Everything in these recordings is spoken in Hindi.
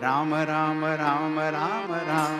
राम राम राम राम राम।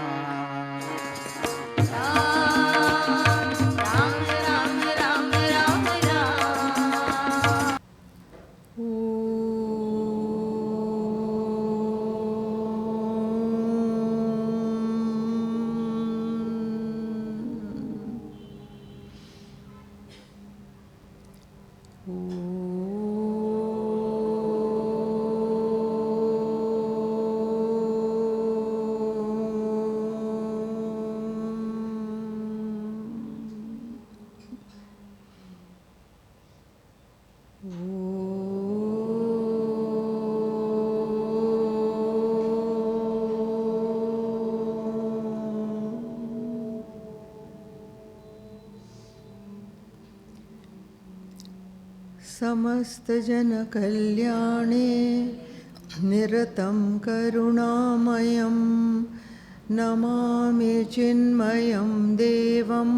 समस्तजनकल्याणे निरतं करुणामयं नमामि चिन्मयं देवं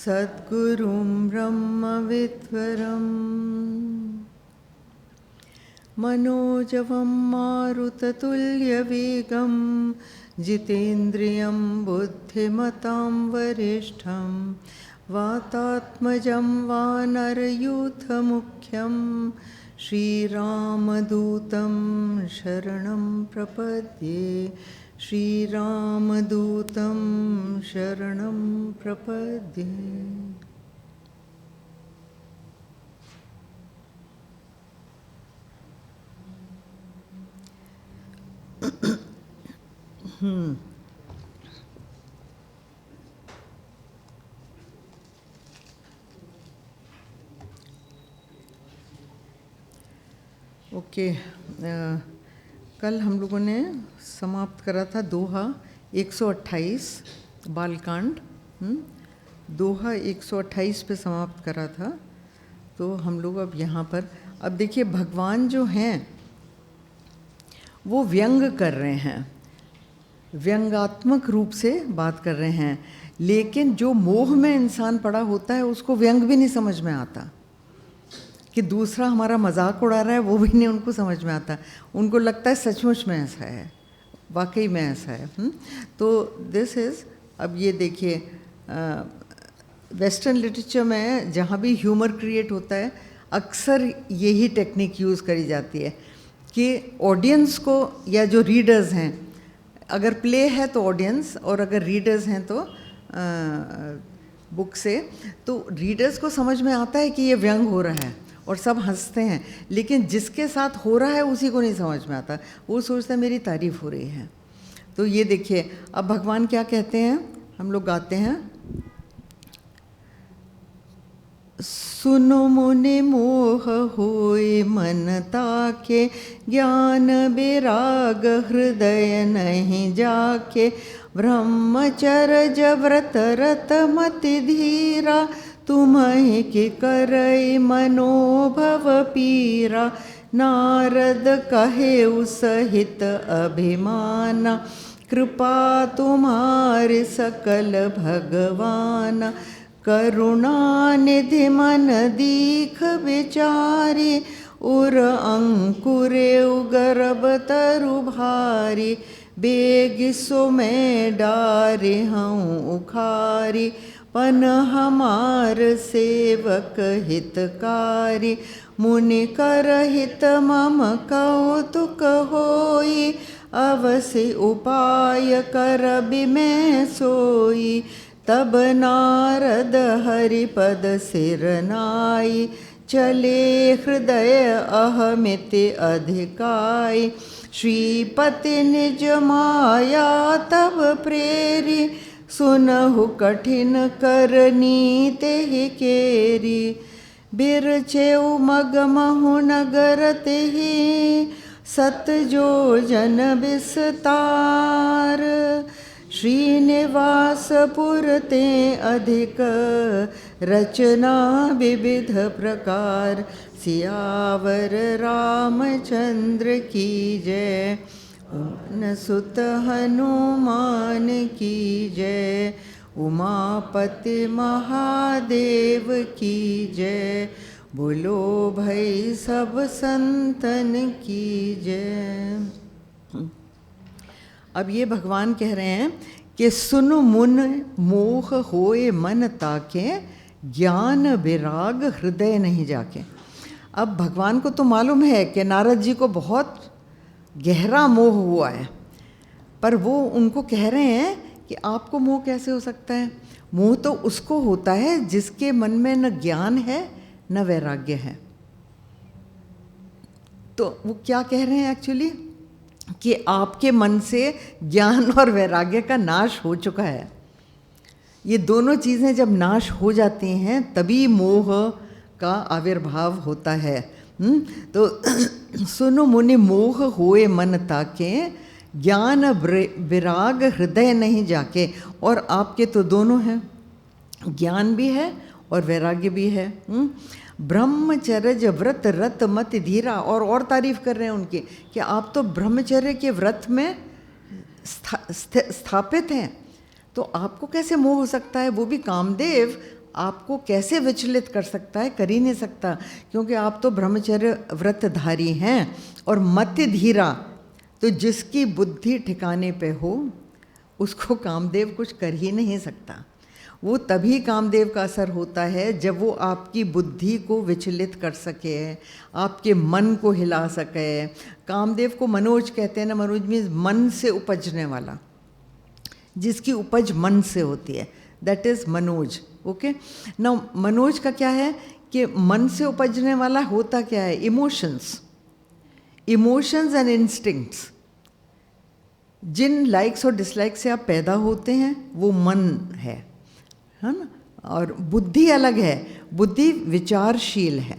सद्गुरुं ब्रह्मविद्वरम्। मनोजवं मारुततुल्यवेगं जितेन्द्रियं बुद्धिमतां वरिष्ठं वातात्मजं वानरयूथमुख्यं श्रीरामदूतं शरणं प्रपद्ये। श्रीरामदूतं शरणं प्रपद्ये। ओके, कल हम लोगों ने समाप्त करा था दोहा 128 बालकांड। दोहा 128 पे समाप्त करा था। तो हम लोग अब यहाँ पर अब देखिए, भगवान जो हैं वो व्यंग कर रहे हैं, व्यंगात्मक रूप से बात कर रहे हैं, लेकिन जो मोह में इंसान पड़ा होता है उसको व्यंग भी नहीं समझ में आता कि दूसरा हमारा मजाक उड़ा रहा है, वो भी नहीं उनको समझ में आता। उनको लगता है सचमुच में ऐसा है, वाकई में ऐसा है। तो दिस इज़, अब ये देखिए, वेस्टर्न लिटरेचर में जहाँ भी ह्यूमर क्रिएट होता है अक्सर यही टेक्निक यूज़ करी जाती है कि ऑडियंस को या जो रीडर्स हैं, अगर प्ले है तो ऑडियंस, और अगर रीडर्स हैं तो बुक से, तो रीडर्स को समझ में आता है कि ये व्यंग हो रहा है और सब हंसते हैं, लेकिन जिसके साथ हो रहा है उसी को नहीं समझ में आता, वो सोचता है मेरी तारीफ हो रही है। तो ये देखिए, अब भगवान क्या कहते हैं, हम लोग गाते हैं, सुनो मुनि मोह होए मन ताके, ज्ञान विराग हृदय नहीं जाके, ब्रह्मचर्य व्रत रत मति धीरा, तुम्हें के करई मनोभव पीरा, नारद कहे सहित अभिमाना, कृपा तुम्हारे सकल भगवान, करुणा निधि मन दीख विचारी, उर अंकुरे उगरब तरु भारी, बेग सो मैं डारे हूँ उखारी, पन हमार सेवक हितकारी, मुनि कर हित मम कौतुक होई, अवश्य उपाय करबि मैं सोई, तब नारद हरिपद सिर नाई, चले हृदय अहमिति अधिकाई, श्रीपति निज माया तब प्रेरी, सुनहु कठिन करनी तेहि केरी, बिरछेउ मगमहु नगर तेहि, सत जो जन विस्तार, श्रीनिवास पुरते अधिक, रचना विविध प्रकार, सियावर रामचंद्र की जय, पवन सुत हनुमान की जय, उमापति महादेव की जय, बोलो भाई सब संतन की जय। अब ये भगवान कह रहे हैं कि सुन मुन मोह होए मन ताके, ज्ञान विराग हृदय नहीं जाके। अब भगवान को तो मालूम है कि नारद जी को बहुत गहरा मोह हुआ है, पर वो उनको कह रहे हैं कि आपको मोह कैसे हो सकता है? मोह तो उसको होता है जिसके मन में न ज्ञान है न वैराग्य है। तो वो क्या कह रहे हैं एक्चुअली कि आपके मन से ज्ञान और वैराग्य का नाश हो चुका है। ये दोनों चीज़ें जब नाश हो जाती हैं तभी मोह का आविर्भाव होता है। तो सुनो मुनि मोह होए मन ताके, ज्ञान विराग हृदय नहीं जाके। और आपके तो दोनों हैं, ज्ञान भी है और वैराग्य भी है। ब्रह्मचर्य व्रत रत मत धीरा। और तारीफ कर रहे हैं उनकी कि आप तो ब्रह्मचर्य के व्रत में स्थापित हैं, तो आपको कैसे मोह हो सकता है? वो भी कामदेव आपको कैसे विचलित कर सकता है? कर ही नहीं सकता, क्योंकि आप तो ब्रह्मचर्य व्रतधारी हैं। और मति धीरा, तो जिसकी बुद्धि ठिकाने पे हो उसको कामदेव कुछ कर ही नहीं सकता। वो तभी कामदेव का असर होता है जब वो आपकी बुद्धि को विचलित कर सके, आपके मन को हिला सके। कामदेव को मनोज कहते हैं ना, मनोज मीन्स मन से उपजने वाला, जिसकी उपज मन से होती है, दैट इज़ मनोज। ओके ना, मनोज का क्या है कि मन से उपजने वाला होता क्या है? Emotions, emotions and instincts. जिन लाइक्स और डिसलाइक्स से आप पैदा होते हैं वो मन है ना। और बुद्धि अलग है, बुद्धि विचारशील है।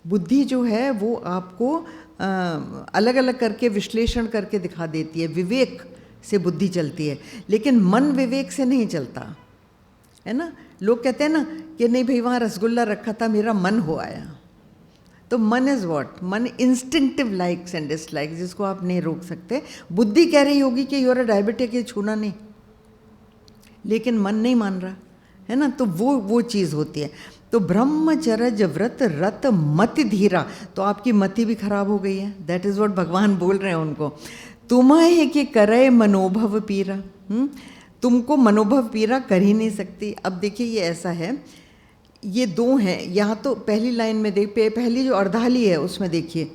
बुद्धि जो है वो आपको अलग अलग करके विश्लेषण करके दिखा देती है, विवेक से बुद्धि चलती है, लेकिन मन विवेक से नहीं चलता है ना। लोग कहते हैं ना कि नहीं भाई वहाँ रसगुल्ला रखा था, मेरा मन हो आया। तो मन इज़ व्हाट? मन इंस्टिंक्टिव लाइक्स एंड डिसलाइक्स, जिसको आप नहीं रोक सकते। बुद्धि कह रही होगी कि यूर अ डायबिटिक, ये छूना नहीं, लेकिन मन नहीं मान रहा है ना। तो वो चीज़ होती है। तो ब्रह्मचर्य व्रत रत मति धीरा, तो आपकी मति भी खराब हो गई है। दैट इज़ व्हाट भगवान बोल रहे हैं उनको। तुम्हें कि करे मनोभव पीरा, तुमको मनोभव पीरा कर ही नहीं सकती। अब देखिए ये ऐसा है, ये दो हैं यहाँ। तो पहली लाइन में पहली जो अर्धाली है उसमें देखिए,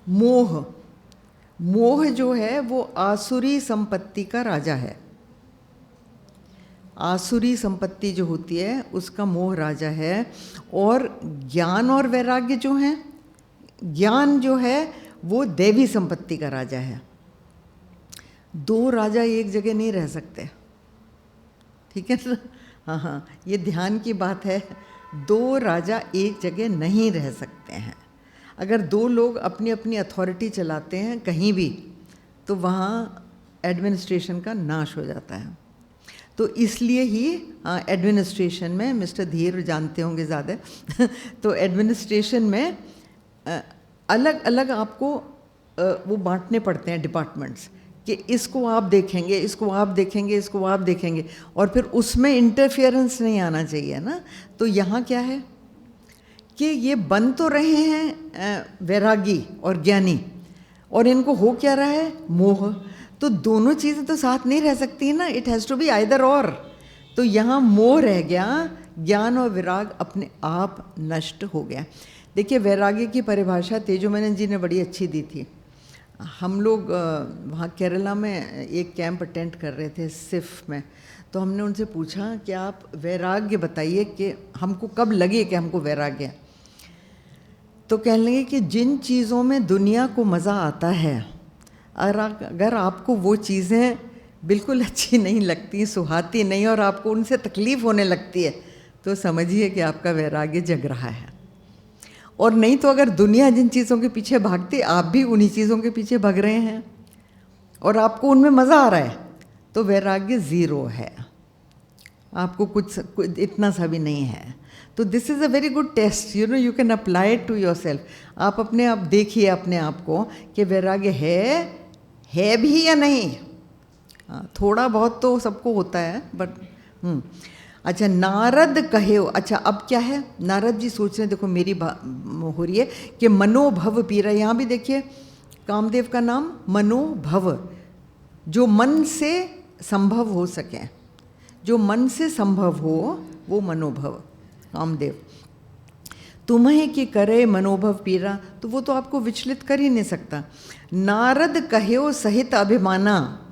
मोह, मोह जो है वो आसुरी संपत्ति का राजा है। आसुरी संपत्ति जो होती है उसका मोह राजा है। और ज्ञान और वैराग्य जो हैं, ज्ञान जो है वो देवी संपत्ति का राजा है। दो राजा एक जगह नहीं रह सकते, ठीक है ना। हाँ हाँ, ये ध्यान की बात है। दो राजा एक जगह नहीं रह सकते हैं। अगर दो लोग अपनी अपनी अथॉरिटी चलाते हैं कहीं भी, तो वहाँ एडमिनिस्ट्रेशन का नाश हो जाता है। तो इसलिए ही एडमिनिस्ट्रेशन में, मिस्टर धीर जानते होंगे ज़्यादा तो एडमिनिस्ट्रेशन में अलग अलग आपको वो बांटने पड़ते हैं डिपार्टमेंट्स, कि इसको आप देखेंगे, इसको आप देखेंगे, इसको आप देखेंगे, और फिर उसमें इंटरफियरेंस नहीं आना चाहिए ना। तो यहाँ क्या है कि ये बन तो रहे हैं वैरागी और ज्ञानी, और इनको हो क्या रहा है? मोह। तो दोनों चीज़ें तो साथ नहीं रह सकती ना, it has to be either or. तो यहाँ मोह रह गया, ज्ञान और विराग अपने आप नष्ट हो गया। देखिए वैराग्य की परिभाषा तेजोमनन जी ने बड़ी अच्छी दी थी। हम लोग वहाँ केरला में एक कैंप अटेंड कर रहे थे सिफ में, तो हमने उनसे पूछा कि आप वैराग्य बताइए कि हमको कब लगे कि हमको वैराग्य है। तो कहने लगे कि जिन चीज़ों में दुनिया को मज़ा आता है, और अगर आपको वो चीज़ें बिल्कुल अच्छी नहीं लगती, सुहाती नहीं, और आपको उनसे तकलीफ़ होने लगती है, तो समझिए कि आपका वैराग्य जग रहा है। और नहीं तो अगर दुनिया जिन चीज़ों के पीछे भागती, आप भी उन्हीं चीज़ों के पीछे भाग रहे हैं और आपको उनमें मज़ा आ रहा है, तो वैराग्य ज़ीरो है, आपको कुछ इतना सा भी नहीं है। तो this is a very good test, you know, you can apply it to yourself. आप अपने आप देखिए अपने आप को कि वैराग्य है भी या नहीं। थोड़ा बहुत तो सबको होता है, बट अच्छा, नारद कहे। अच्छा अब क्या है, नारद जी सोच रहे हैं, देखो मेरी हो रही है कि मनोभव पीरा। यहाँ भी देखिए कामदेव का नाम मनोभव, जो मन से संभव हो सके, जो मन से संभव हो वो मनोभव। कामदेव, तुम्हें कि करे मनोभव पीरा, तो वो तो आपको विचलित कर ही नहीं सकता। नारद कह्यो सहित अभिमाना,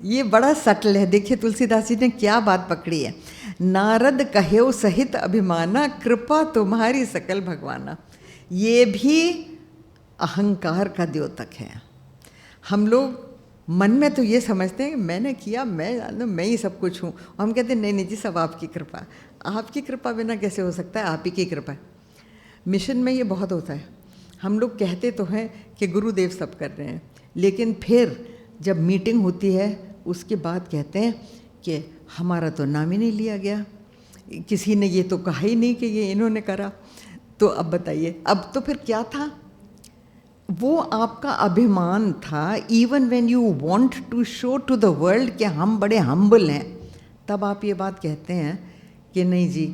ये बड़ा सटल है। देखिए तुलसीदास जी ने क्या बात पकड़ी है। नारद कह्यो सहित अभिमाना, कृपा तुम्हारी सकल भगवाना। ये भी अहंकार का द्योतक है। हम लोग मन में तो ये समझते हैं कि मैंने किया, मैं जानू, मैं ही सब कुछ हूँ। हम कहते हैं नहीं नहीं जी, सब आपकी कृपा। आपकी कृपा बिना कैसे हो सकता है, आप ही की कृपा। मिशन में ये बहुत होता है। हम लोग कहते तो हैं कि गुरुदेव सब कर रहे हैं, लेकिन फिर जब मीटिंग होती है उसके बाद कहते हैं कि हमारा तो नाम ही नहीं लिया गया, किसी ने ये तो कहा ही नहीं कि ये इन्होंने करा। तो अब बताइए, अब तो फिर क्या था? वो आपका अभिमान था। Even when you want to show to the world कि हम बड़े हम्बल हैं, तब आप ये बात कहते हैं कि नहीं जी,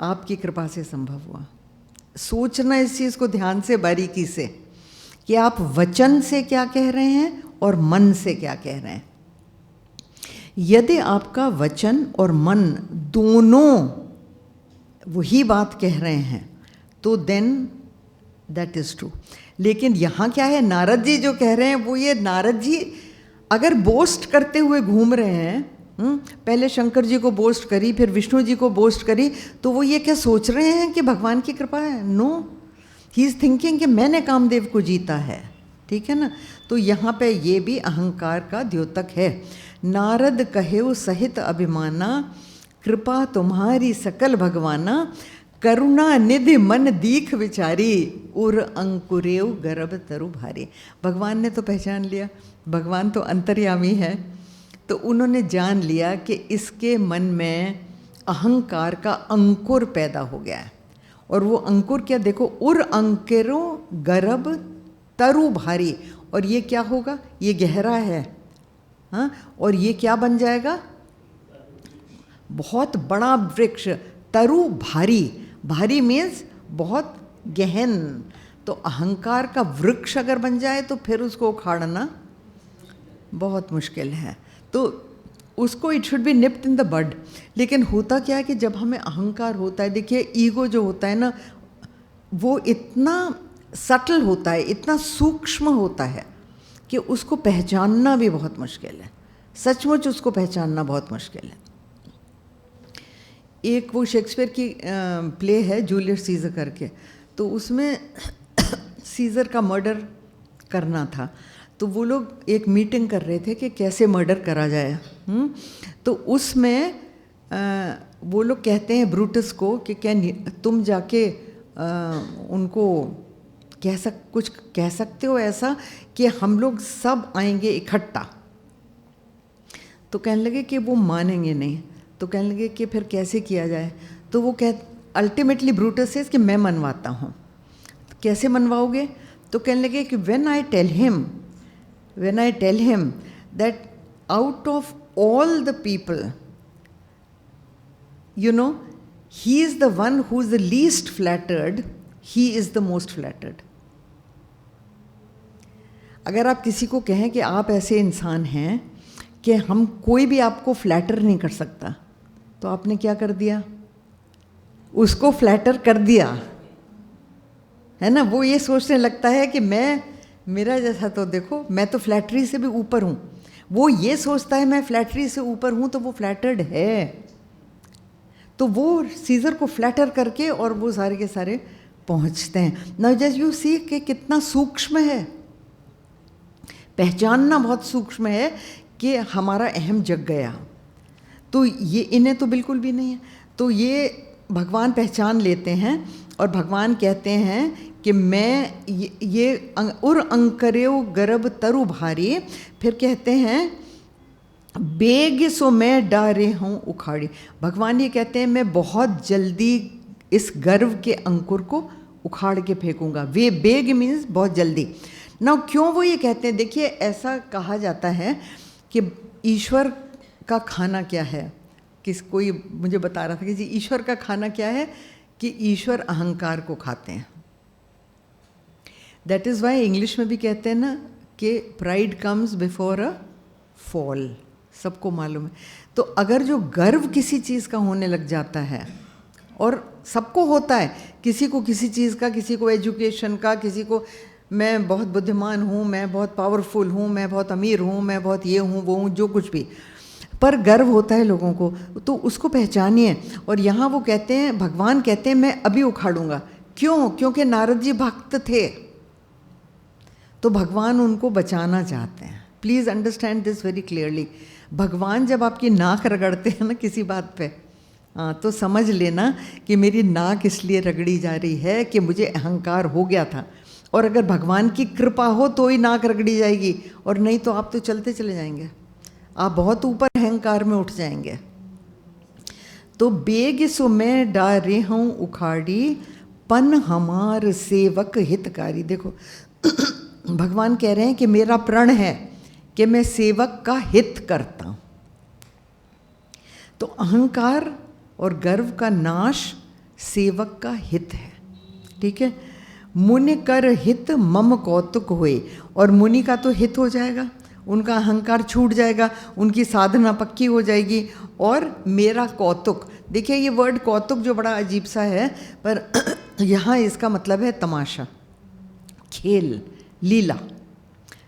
आपकी कृपा से संभव हुआ। सोचना इस चीज़ को ध्यान से, बारीकी से, कि आप वचन से क्या कह रहे हैं और मन से क्या कह रहे हैं। यदि आपका वचन और मन दोनों वही बात कह रहे हैं तो देन दैट इज़ ट्रू। लेकिन यहाँ क्या है, नारद जी जो कह रहे हैं वो ये, नारद जी अगर बोस्ट करते हुए घूम रहे हैं, पहले शंकर जी को बोस्ट करी, फिर विष्णु जी को बोस्ट करी, तो वो ये क्या सोच रहे हैं कि भगवान की कृपा है? नो, ही इज़ थिंकिंग कि मैंने कामदेव को जीता है। ठीक है ना? तो यहाँ पे ये भी अहंकार का द्योतक है। नारद कहेउ सहित अभिमाना, कृपा तुम्हारी सकल भगवाना, करुणा निधि मन दीख विचारी, उर अंकुरेव गर्भ तरु भारी। भगवान ने तो पहचान लिया, भगवान तो अंतर्यामी है, तो उन्होंने जान लिया कि इसके मन में अहंकार का अंकुर पैदा हो गया है। और वो अंकुर क्या, देखो, उर अंकुरो गर्भ तरु भारी। और ये क्या होगा? ये गहरा है, हाँ, और ये क्या बन जाएगा? बहुत बड़ा वृक्ष। तरु भारी, भारी मीन्स बहुत गहन। तो अहंकार का वृक्ष अगर बन जाए तो फिर उसको उखाड़ना बहुत मुश्किल है। तो उसको it should be nipped in the bud. लेकिन होता क्या है कि जब हमें अहंकार होता है, देखिए ईगो जो होता है ना, वो इतना सटल होता है, इतना सूक्ष्म होता है कि उसको पहचानना भी बहुत मुश्किल है। सचमुच उसको पहचानना बहुत मुश्किल है। एक वो शेक्सपियर की प्ले है जूलियस सीजर करके, तो उसमें सीजर का मर्डर करना था। तो वो लोग एक मीटिंग कर रहे थे कि कैसे मर्डर करा जाए। तो उसमें वो लोग कहते हैं ब्रूटस को कि क्या तुम जाके उनको कुछ कह सकते हो ऐसा कि हम लोग सब आएंगे इकट्ठा। तो कहने लगे कि वो मानेंगे नहीं। तो कहने लगे कि फिर कैसे किया जाए? तो वो अल्टीमेटली ब्रूटस से कि मैं मनवाता हूँ। कैसे मनवाओगे? तो कहने लगे कि when I tell him that out of all the people, you know, he is the one who is the least flattered, he is the most flattered. अगर आप किसी को कहें कि आप ऐसे इंसान हैं कि हम कोई भी आपको फ्लैटर नहीं कर सकता, तो आपने क्या कर दिया? उसको फ्लैटर कर दिया, है ना? वो ये सोचने लगता है कि मेरा जैसा तो देखो, मैं तो फ्लैटरी से भी ऊपर हूँ। वो ये सोचता है मैं फ्लैटरी से ऊपर हूँ, तो वो फ्लैटर्ड है। तो वो सीजर को फ्लैटर करके और वो सारे के सारे पहुँचते हैं। नाउ जस्ट यू सी कि कितना सूक्ष्म है, पहचानना बहुत सूक्ष्म है कि हमारा अहम जग गया। तो ये इन्हें तो बिल्कुल भी नहीं है। तो ये भगवान पहचान लेते हैं और भगवान कहते हैं कि मैं ये उर अंकरेव गर्भ तरु भारी। फिर कहते हैं बेग सो मैं डारे हूँ उखाड़ी। भगवान ये कहते हैं मैं बहुत जल्दी इस गर्भ के अंकुर को उखाड़ के फेंकूंगा। वे बेग मीन्स बहुत जल्दी। ना क्यों वो ये कहते हैं? देखिए ऐसा कहा जाता है कि ईश्वर का खाना क्या है। कोई मुझे बता रहा था कि जी ईश्वर का खाना क्या है, कि ईश्वर अहंकार को खाते हैं। दैट इज़ वाई इंग्लिश में भी कहते हैं ना कि pride comes before a fall, सबको मालूम है। तो अगर जो गर्व किसी चीज़ का होने लग जाता है, और सबको होता है, किसी को किसी चीज़ का, किसी को एजुकेशन का, किसी को मैं बहुत बुद्धिमान हूँ, मैं बहुत पावरफुल हूँ, मैं बहुत अमीर हूँ, मैं बहुत ये हूँ वो हूँ, जो कुछ भी, पर गर्व होता है लोगों को, तो उसको पहचानिए। और यहाँ वो कहते हैं, भगवान कहते हैं मैं अभी उखाड़ूंगा। क्यों? क्योंकि नारद जी भक्त थे, तो भगवान उनको बचाना चाहते हैं। Please understand this very clearly. भगवान जब आपकी नाक रगड़ते हैं ना किसी बात पे, तो समझ लेना कि मेरी नाक इसलिए रगड़ी जा रही है कि मुझे अहंकार हो गया था, और अगर भगवान की कृपा हो तो ही नाक रगड़ी जाएगी, और नहीं तो आप तो चलते चले जाएंगे, आप बहुत ऊपर अहंकार में उठ जाएंगे। तो बेग सो मैं डारे हूँ उखाड़ी, पन हमार सेवक हितकारी। देखो भगवान कह रहे हैं कि मेरा प्रण है कि मैं सेवक का हित करता हूँ। तो अहंकार और गर्व का नाश सेवक का हित है, ठीक है। मुनि कर हित मम कौतुक होए, और मुनि का तो हित हो जाएगा, उनका अहंकार छूट जाएगा, उनकी साधना पक्की हो जाएगी, और मेरा कौतुक। देखिए ये वर्ड कौतुक जो बड़ा अजीब सा है, पर यहाँ इसका मतलब है तमाशा, खेल, लीला।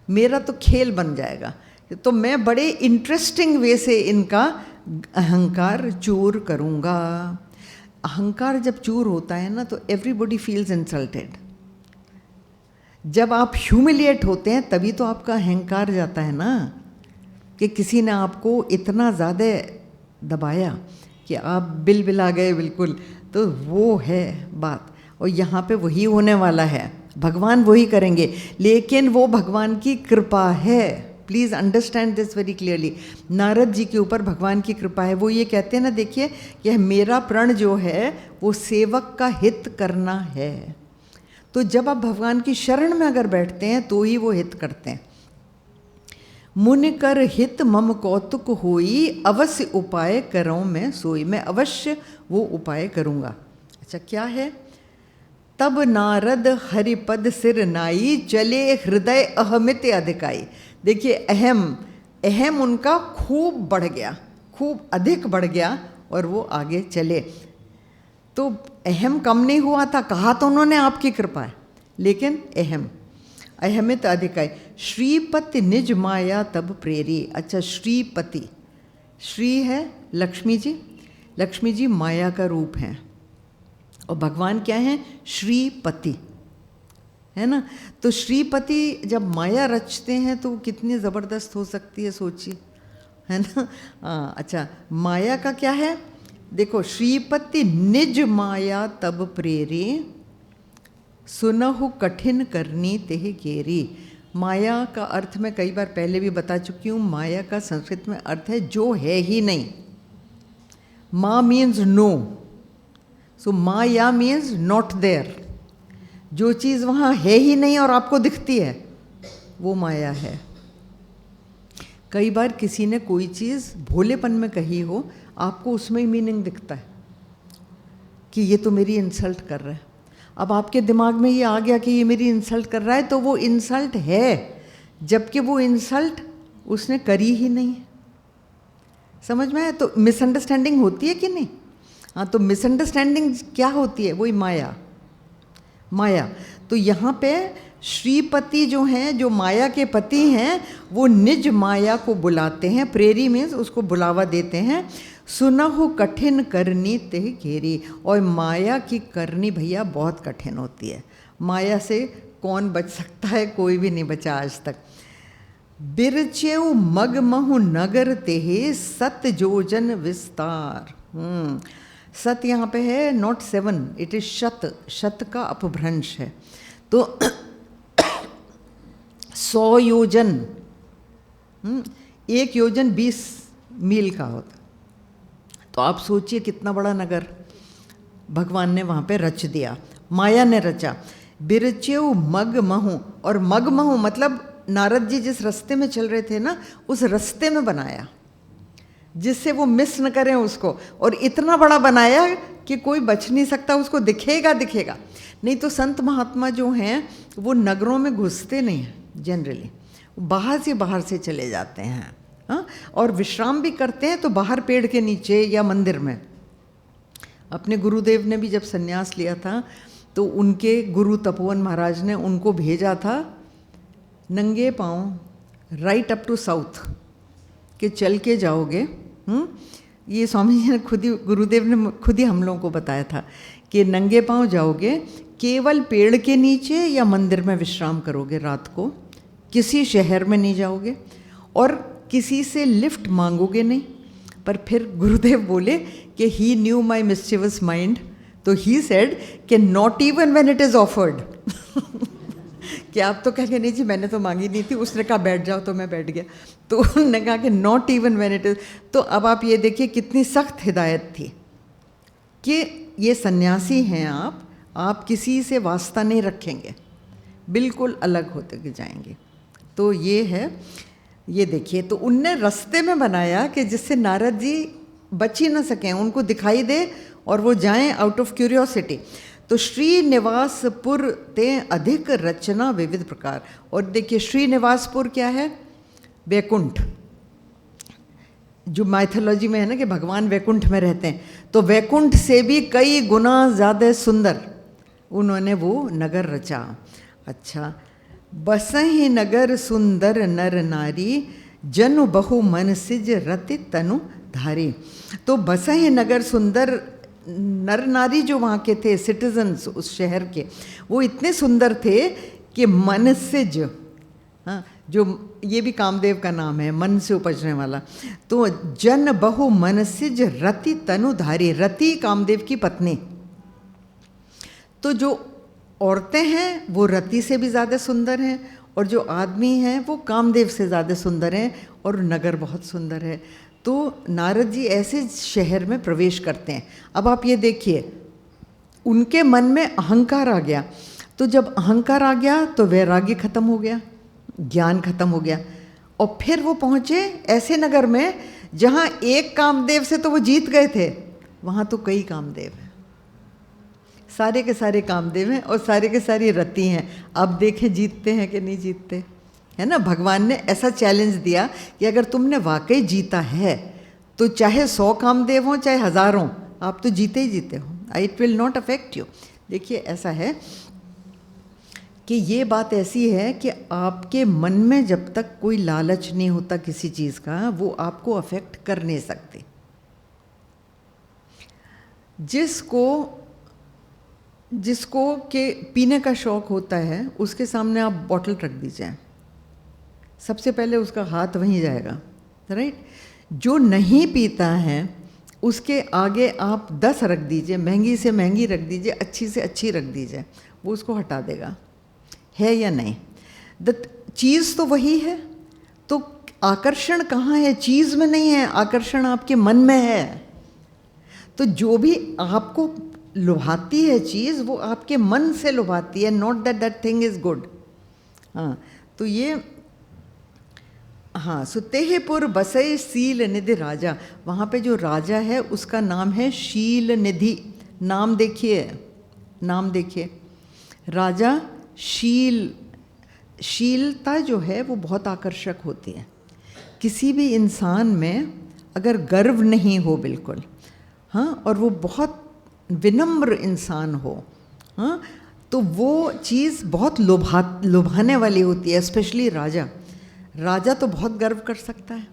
मेरा तो खेल बन जाएगा, तो मैं बड़े इंटरेस्टिंग वे से इनका अहंकार चूर करूँगा। अहंकार जब चूर होता है ना, तो एवरीबॉडी फील्स इंसल्टेड। जब आप ह्यूमिलिएट होते हैं तभी तो आपका अहंकार जाता है ना, कि किसी ने आपको इतना ज़्यादा दबाया कि आप बिलबिला गए बिल्कुल, तो वो है बात। और यहाँ पे वही होने वाला है, भगवान वही करेंगे, लेकिन वो भगवान की कृपा है। Please understand this very clearly. Narad ji के ऊपर भगवान की कृपा है। वो ये कहते हैं ना, देखिए कि मेरा प्रण जो है वो सेवक का हित करना है। तो जब आप भगवान की शरण में अगर बैठते हैं तो ही वो हित करते हैं। मुनि कर हित मम कौतुक होई, अवश्य उपाय करूँ मैं सोई। मैं अवश्य वो उपाय करूँगा। अच्छा क्या है? तब नारद हरिपद सिर नाई, चले हृदय अहमित अधिकाई। देखिए अहम उनका खूब बढ़ गया, खूब अधिक बढ़ गया, और वो आगे चले। तो अहम कम नहीं हुआ था, कहा तो उन्होंने आपकी कृपा है, लेकिन अहमित अधिकाई। श्रीपति निज माया तब प्रेरी। अच्छा श्रीपति, श्री है लक्ष्मी जी, लक्ष्मी जी माया का रूप हैं, और भगवान क्या हैं? श्रीपति, है ना। तो श्रीपति जब माया रचते हैं तो कितनी ज़बरदस्त हो सकती है, सोचिए, है ना। अच्छा माया का क्या है? देखो श्रीपति निज माया तब प्रेरी, सुनहु कठिन करनी तेह गेरी। माया का अर्थ मैं कई बार पहले भी बता चुकी हूँ। माया का संस्कृत में अर्थ है जो है ही नहीं। मा मीन्स नो, सो माया मीन्स नॉट देयर। जो चीज़ वहाँ है ही नहीं और आपको दिखती है, वो माया है। कई बार किसी ने कोई चीज़ भोलेपन में कही हो, आपको उसमें ही मीनिंग दिखता है कि ये तो मेरी इंसल्ट कर रहा है। अब आपके दिमाग में ये आ गया कि ये मेरी इंसल्ट कर रहा है, तो वो इंसल्ट है, जबकि वो इंसल्ट उसने करी ही नहीं। समझ में आया? तो मिसअंडरस्टैंडिंग होती है कि नहीं? हाँ, तो मिसअंडरस्टैंडिंग क्या होती है? वही माया। तो यहाँ पे श्रीपति जो हैं, जो माया के पति हैं, वो निज माया को बुलाते हैं। प्रेरी मीन्स उसको बुलावा देते हैं। सुनहु कठिन करनी तेह घेरी। और माया की करनी भैया बहुत कठिन होती है। माया से कौन बच सकता है? कोई भी नहीं बचा आज तक। बिरचेऊ मग महु नगर तेहे, सत जोजन विस्तार। सत यहाँ पे है नॉट 7, इट इज शत। शत का अपभ्रंश है। तो 100 योजन, 1 योजन 20 मील का होता। तो आप सोचिए कितना बड़ा नगर भगवान ने वहाँ पे रच दिया, माया ने रचा। बिरचेऊ मग महु, और मग महु मतलब नारद जी जिस रास्ते में चल रहे थे ना, उस रास्ते में बनाया जिससे वो मिस न करें उसको। और इतना बड़ा बनाया कि कोई बच नहीं सकता, उसको दिखेगा। नहीं तो संत महात्मा जो हैं वो नगरों में घुसते नहीं हैं जनरली, बाहर से चले जाते हैं। हाँ, और विश्राम भी करते हैं तो बाहर पेड़ के नीचे या मंदिर में। अपने गुरुदेव ने भी जब संन्यास लिया था तो उनके गुरु तपोवन महाराज ने उनको भेजा था नंगे पाँव राइट अप टू साउथ कि चल के जाओगे। ये स्वामी जी ने खुद ही, गुरुदेव ने खुद ही हम लोगों को बताया था कि नंगे पाँव जाओगे, केवल पेड़ के नीचे या मंदिर में विश्राम करोगे रात को, किसी शहर में नहीं जाओगे और किसी से लिफ्ट मांगोगे नहीं। पर फिर गुरुदेव बोले कि ही न्यू माई मिस्चिवस माइंड, तो ही सेड कि not even when it is offered कि आप तो कहेंगे नहीं जी मैंने तो मांगी नहीं थी, उसने कहा बैठ जाओ तो मैं बैठ गया। तो उन्होंने कहा कि not even when it is. तो अब आप ये देखिए कितनी सख्त हिदायत थी कि ये सन्यासी हैं आप किसी से वास्ता नहीं रखेंगे, बिल्कुल अलग होते जाएंगे। तो ये है, ये देखिए, तो उनने रास्ते में बनाया कि जिससे नारद जी बच ही ना सकें, उनको दिखाई दे और वो जाएं आउट ऑफ क्यूरियोसिटी। तो श्रीनिवासपुर ते अधिक रचना विविध प्रकार। और देखिए श्रीनिवासपुर क्या है? वैकुंठ, जो माइथोलॉजी में है ना कि भगवान वैकुंठ में रहते हैं, तो वैकुंठ से भी कई गुना ज़्यादा सुंदर उन्होंने वो नगर रचा। अच्छा, बसहि नगर सुंदर नर नारी, जनु बहु मन सिज रति तनु धारी। तो बसहि नगर सुंदर नर नारी जो वहाँ के थे सिटीजन्स उस शहर के, वो इतने सुंदर थे कि मन सिज, हाँ, जो ये भी कामदेव का नाम है, मन से उपजने वाला। तो जन बहु मन सिज रति तनु धारी, रति कामदेव की पत्नी। तो जो औरतें हैं वो रति से भी ज़्यादा सुंदर हैं और जो आदमी हैं वो कामदेव से ज़्यादा सुंदर हैं और नगर बहुत सुंदर है। तो नारद जी ऐसे शहर में प्रवेश करते हैं। अब आप ये देखिए, उनके मन में अहंकार आ गया, तो जब अहंकार आ गया तो वैराग्य खत्म हो गया, ज्ञान खत्म हो गया, और फिर वो पहुँचे ऐसे नगर में जहाँ एक कामदेव से तो वो जीत गए थे, वहाँ तो कई कामदेव हैं, सारे के सारे कामदेव हैं और सारे के सारी रति हैं। अब देखें जीतते हैं कि नहीं जीतते, है ना। भगवान ने ऐसा चैलेंज दिया कि अगर तुमने वाकई जीता है तो चाहे 100 कामदेव हों चाहे 1000 हों, आप तो जीते ही जीते हो, it will not affect you. देखिए ऐसा है कि ये बात ऐसी है कि आपके मन में जब तक कोई लालच नहीं होता किसी चीज़ का, वो आपको अफेक्ट कर नहीं सकती। जिसको के पीने का शौक़ होता है उसके सामने आप बॉटल रख दीजिए, सबसे पहले उसका हाथ वहीं जाएगा, राइट। जो नहीं पीता है उसके आगे आप 10 रख दीजिए, महंगी से महंगी रख दीजिए, अच्छी से अच्छी रख दीजिए, वो उसको हटा देगा, है या नहीं। चीज़ तो वही है, तो आकर्षण कहाँ है? चीज़ में नहीं है, आकर्षण आपके मन में है। तो जो भी आपको लुभाती है चीज़, वो आपके मन से लुभाती है, not that that thing is good. हाँ, तो ये, हाँ, सुतेहपुर बसई शील निधि राजा, वहाँ पे जो राजा है उसका नाम है शील निधि। नाम देखिए, नाम देखिए, राजा शीलता जो है वो बहुत आकर्षक होती है। किसी भी इंसान में अगर गर्व नहीं हो बिल्कुल, हाँ, और वो बहुत विनम्र इंसान हो, हाँ, तो वो चीज़ बहुत लुभाने वाली होती है। स्पेशली राजा तो बहुत गर्व कर सकता है,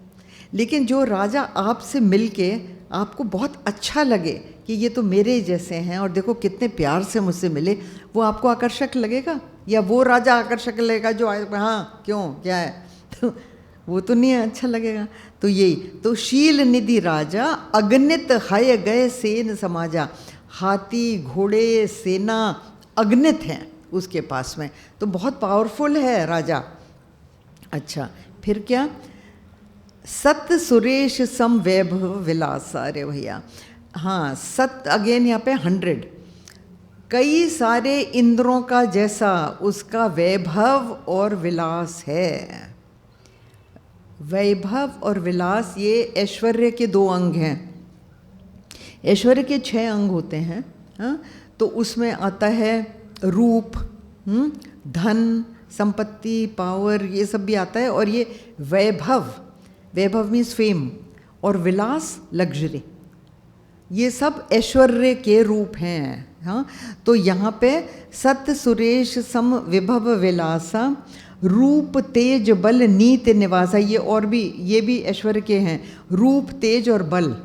लेकिन जो राजा आपसे मिलके आपको बहुत अच्छा लगे कि ये तो मेरे जैसे हैं और देखो कितने प्यार से मुझसे मिले, वो आपको आकर्षक लगेगा? या वो राजा आकर्षक लगेगा जो हाँ क्यों क्या है तो वो तो नहीं अच्छा लगेगा। तो यही तो शील निधि राजा, अगणित हय गए सेन समाजा, हाथी घोड़े सेना अगणित हैं उसके पास में, तो बहुत पावरफुल है राजा। अच्छा, फिर क्या? सत सुरेश सम वैभव विलास। अरे भैया, हाँ, सत अगेन यहाँ पे 100, कई सारे इंद्रों का जैसा उसका वैभव और विलास है। वैभव और विलास ये ऐश्वर्य के 2 अंग हैं। ऐश्वर्य के 6 अंग होते हैं, हाँ, तो उसमें आता है रूप, धन, संपत्ति, पावर, ये सब भी आता है। और ये वैभव, वैभव मीन्स फेम, और विलास लग्जरी, ये सब ऐश्वर्य के रूप हैं। हाँ, तो यहाँ पे सत सुरेश सम विभव विलासा रूप तेज बल नीत निवासा, ये और भी, ये भी ऐश्वर्य के हैं, रूप तेज और बल।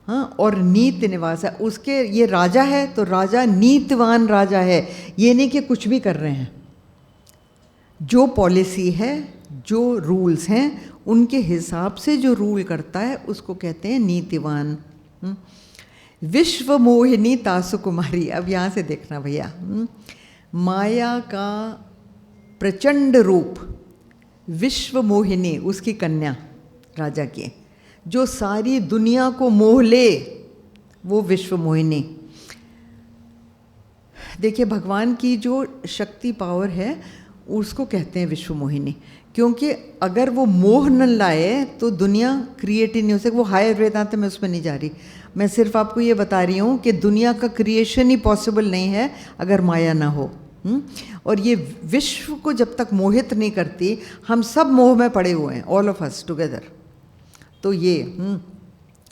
हाँ, और नीत निवास है उसके, ये राजा है तो राजा नीतिवान राजा है, ये नहीं कि कुछ भी कर रहे हैं। जो पॉलिसी है, जो रूल्स हैं, उनके हिसाब से जो रूल करता है उसको कहते हैं नीतिवान। विश्व मोहिनी तासु कुमारी, अब यहाँ से देखना भैया, माया का प्रचंड रूप विश्व मोहिनी, उसकी कन्या राजा की, जो सारी दुनिया को मोह ले, वो विश्व मोहिनी। देखिए, भगवान की जो शक्ति पावर है उसको कहते हैं विश्व मोहिनी, क्योंकि अगर वो मोह न लाए तो दुनिया क्रिएट ही नहीं हो सकती। वो हायर वेदांत में उसमें नहीं जा रही, मैं सिर्फ आपको ये बता रही हूँ कि दुनिया का क्रिएशन ही पॉसिबल नहीं है अगर माया ना हो। और ये विश्व को जब तक मोहित नहीं करती, हम सब मोह में पड़े हुए हैं, ऑल ऑफ अस टुगेदर। तो ये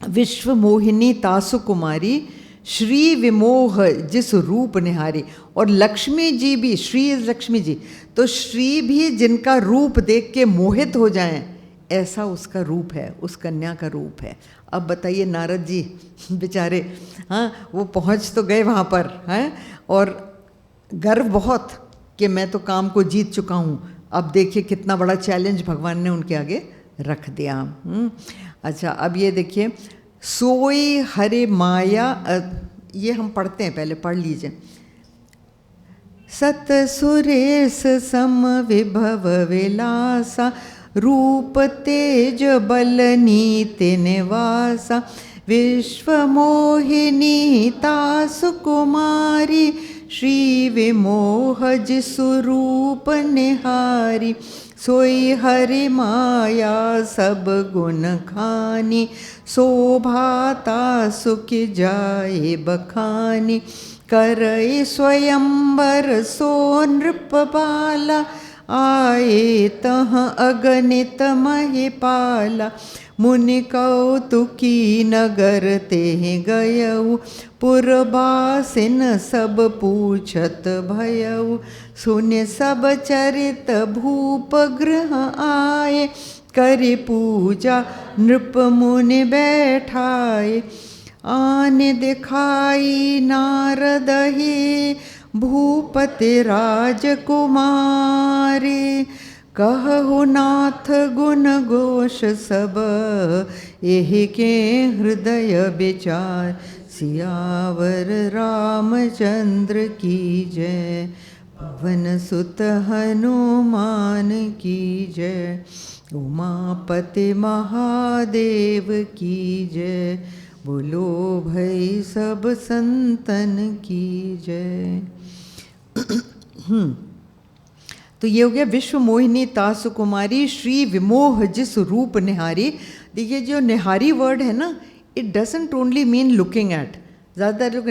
विश्व मोहिनी तासु कुमारी श्री विमोह जिस रूप निहारी, और लक्ष्मी जी भी, श्री इज लक्ष्मी जी, तो श्री भी जिनका रूप देख के मोहित हो जाएं, ऐसा उसका रूप है, उस कन्या का रूप है। अब बताइए, नारद जी बेचारे, हाँ, वो पहुँच तो गए वहाँ पर, हैं, और गर्व बहुत कि मैं तो काम को जीत चुका हूँ। अब देखिए कितना बड़ा चैलेंज भगवान ने उनके आगे रख दिया। अच्छा, अब ये देखिए, सोई हरे माया, ये हम पढ़ते हैं, पहले पढ़ लीजिए। सत सुरेश सम विभव विलासा रूप तेज बल नीति निवासा विश्व मोहिनी तासु कुमारी श्री विमोह जिसु रूप निहारी सोई हरि माया सब गुण खानी शोभाता सुख जाए बखानी करई स्वयंवर सो नृप बाला आए तह अगणित महिपाला मुनि कौतुकी नगर ते गयऊ पुरबासिन सब पूछत भयऊ सुने सब चरित भूप गृह आए करि पूजा नृप मुनि बैठाए आने दिखाई नारद ही भूपति राजकुमारी कहु नाथ गुण घोष सब यही के हृदय विचार सियावर रामचंद्र की जय पवन सुत हनुमान की जय उमापति महादेव की जय बोलो भई सब संतन की जय। तो ये हो गया विश्व मोहिनी तासु कुमारी श्री विमोह जिस रूप निहारी। देखिए, जो निहारी वर्ड है ना, it doesn't only mean looking at. ज़्यादातर लोग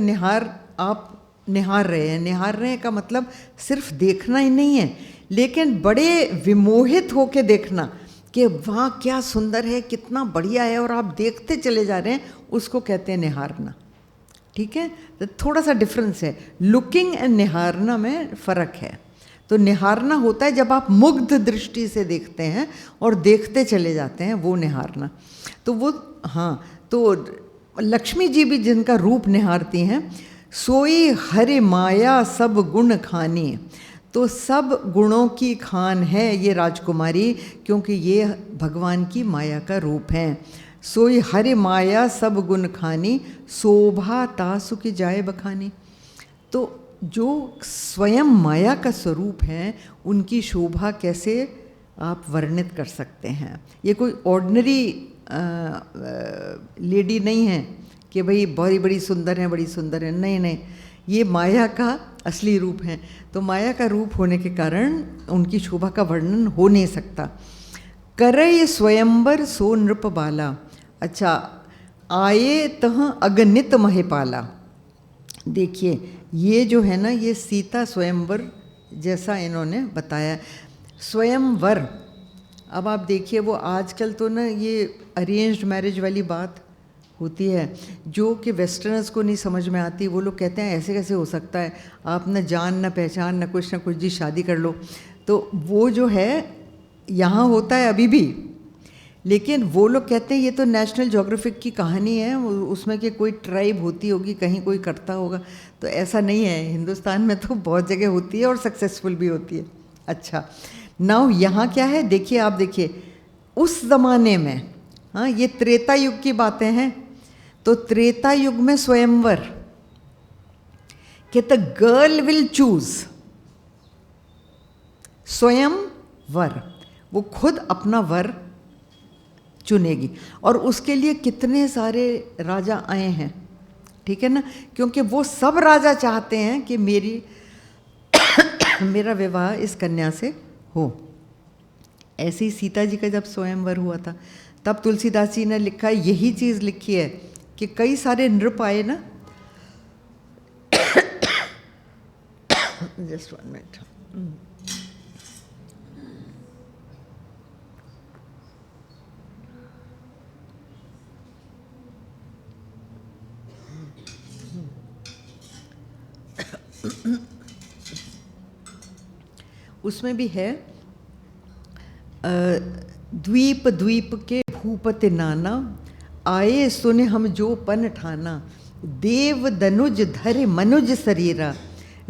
आप निहार रहे हैं, निहार रहे हैं का मतलब सिर्फ देखना ही नहीं है, लेकिन बड़े विमोहित होके देखना कि वाह क्या सुंदर है, कितना बढ़िया है, और आप देखते चले जा रहे हैं, उसको कहते हैं निहारना। ठीक है, तो थोड़ा सा डिफरेंस है, लुकिंग एंड निहारना में फ़र्क है। तो निहारना होता है जब आप मुग्ध दृष्टि से देखते हैं और देखते चले जाते हैं, वो निहारना। तो वो, हाँ, तो लक्ष्मी जी भी जिनका रूप निहारती हैं, सोई हरि माया सब गुण खानी, तो सब गुणों की खान है ये राजकुमारी, क्योंकि ये भगवान की माया का रूप है। सोई हरि माया सब गुण खानी शोभा तासु की जाए बखानी। तो जो स्वयं माया का स्वरूप है, उनकी शोभा कैसे आप वर्णित कर सकते हैं। ये कोई ऑर्डिनरी लेडी नहीं है कि भाई बड़ी बड़ी सुंदर है, बड़ी सुंदर है, नहीं नहीं, ये माया का असली रूप है। तो माया का रूप होने के कारण उनकी शोभा का वर्णन हो नहीं सकता। करय स्वयंवर सो नृप बाला, अच्छा, आए तह अगणित महिपाला। देखिए, ये जो है ना, ये सीता स्वयंवर जैसा इन्होंने बताया। स्वयंवर, अब आप देखिए वो आजकल तो ना ये अरेंज्ड मैरिज वाली बात होती है जो कि वेस्टर्नर्स को नहीं समझ में आती। वो लोग कहते हैं ऐसे कैसे हो सकता है, आप न जान न पहचान न कुछ जी शादी कर लो। तो वो जो है यहाँ होता है अभी भी, लेकिन वो लोग कहते हैं ये तो नेशनल ज्योग्राफिक की कहानी है, उसमें कि कोई ट्राइब होती होगी, कहीं कोई करता होगा। तो ऐसा नहीं है, हिंदुस्तान में तो बहुत जगह होती है और सक्सेसफुल भी होती है। अच्छा, नाउ यहाँ क्या है, देखिए आप देखिए उस ज़माने में, हाँ ये त्रेता युग की बातें हैं, तो त्रेता युग में स्वयंवर कि द गर्ल विल चूज, स्वयं वर, वो खुद अपना वर चुनेगी। और उसके लिए कितने सारे राजा आए हैं, ठीक है ना, क्योंकि वो सब राजा चाहते हैं कि मेरा विवाह इस कन्या से हो। ऐसे ही सीता जी का जब स्वयंवर हुआ था तब तुलसीदास जी ने लिखा है, यही चीज़ लिखी है कि कई सारे नृप आए ना। Just 1 minute. उसमें भी है, द्वीप द्वीप के भूपति नाना, आए सुने हम जो पन ठाना, देव दनुज धरे मनुज शरीरा,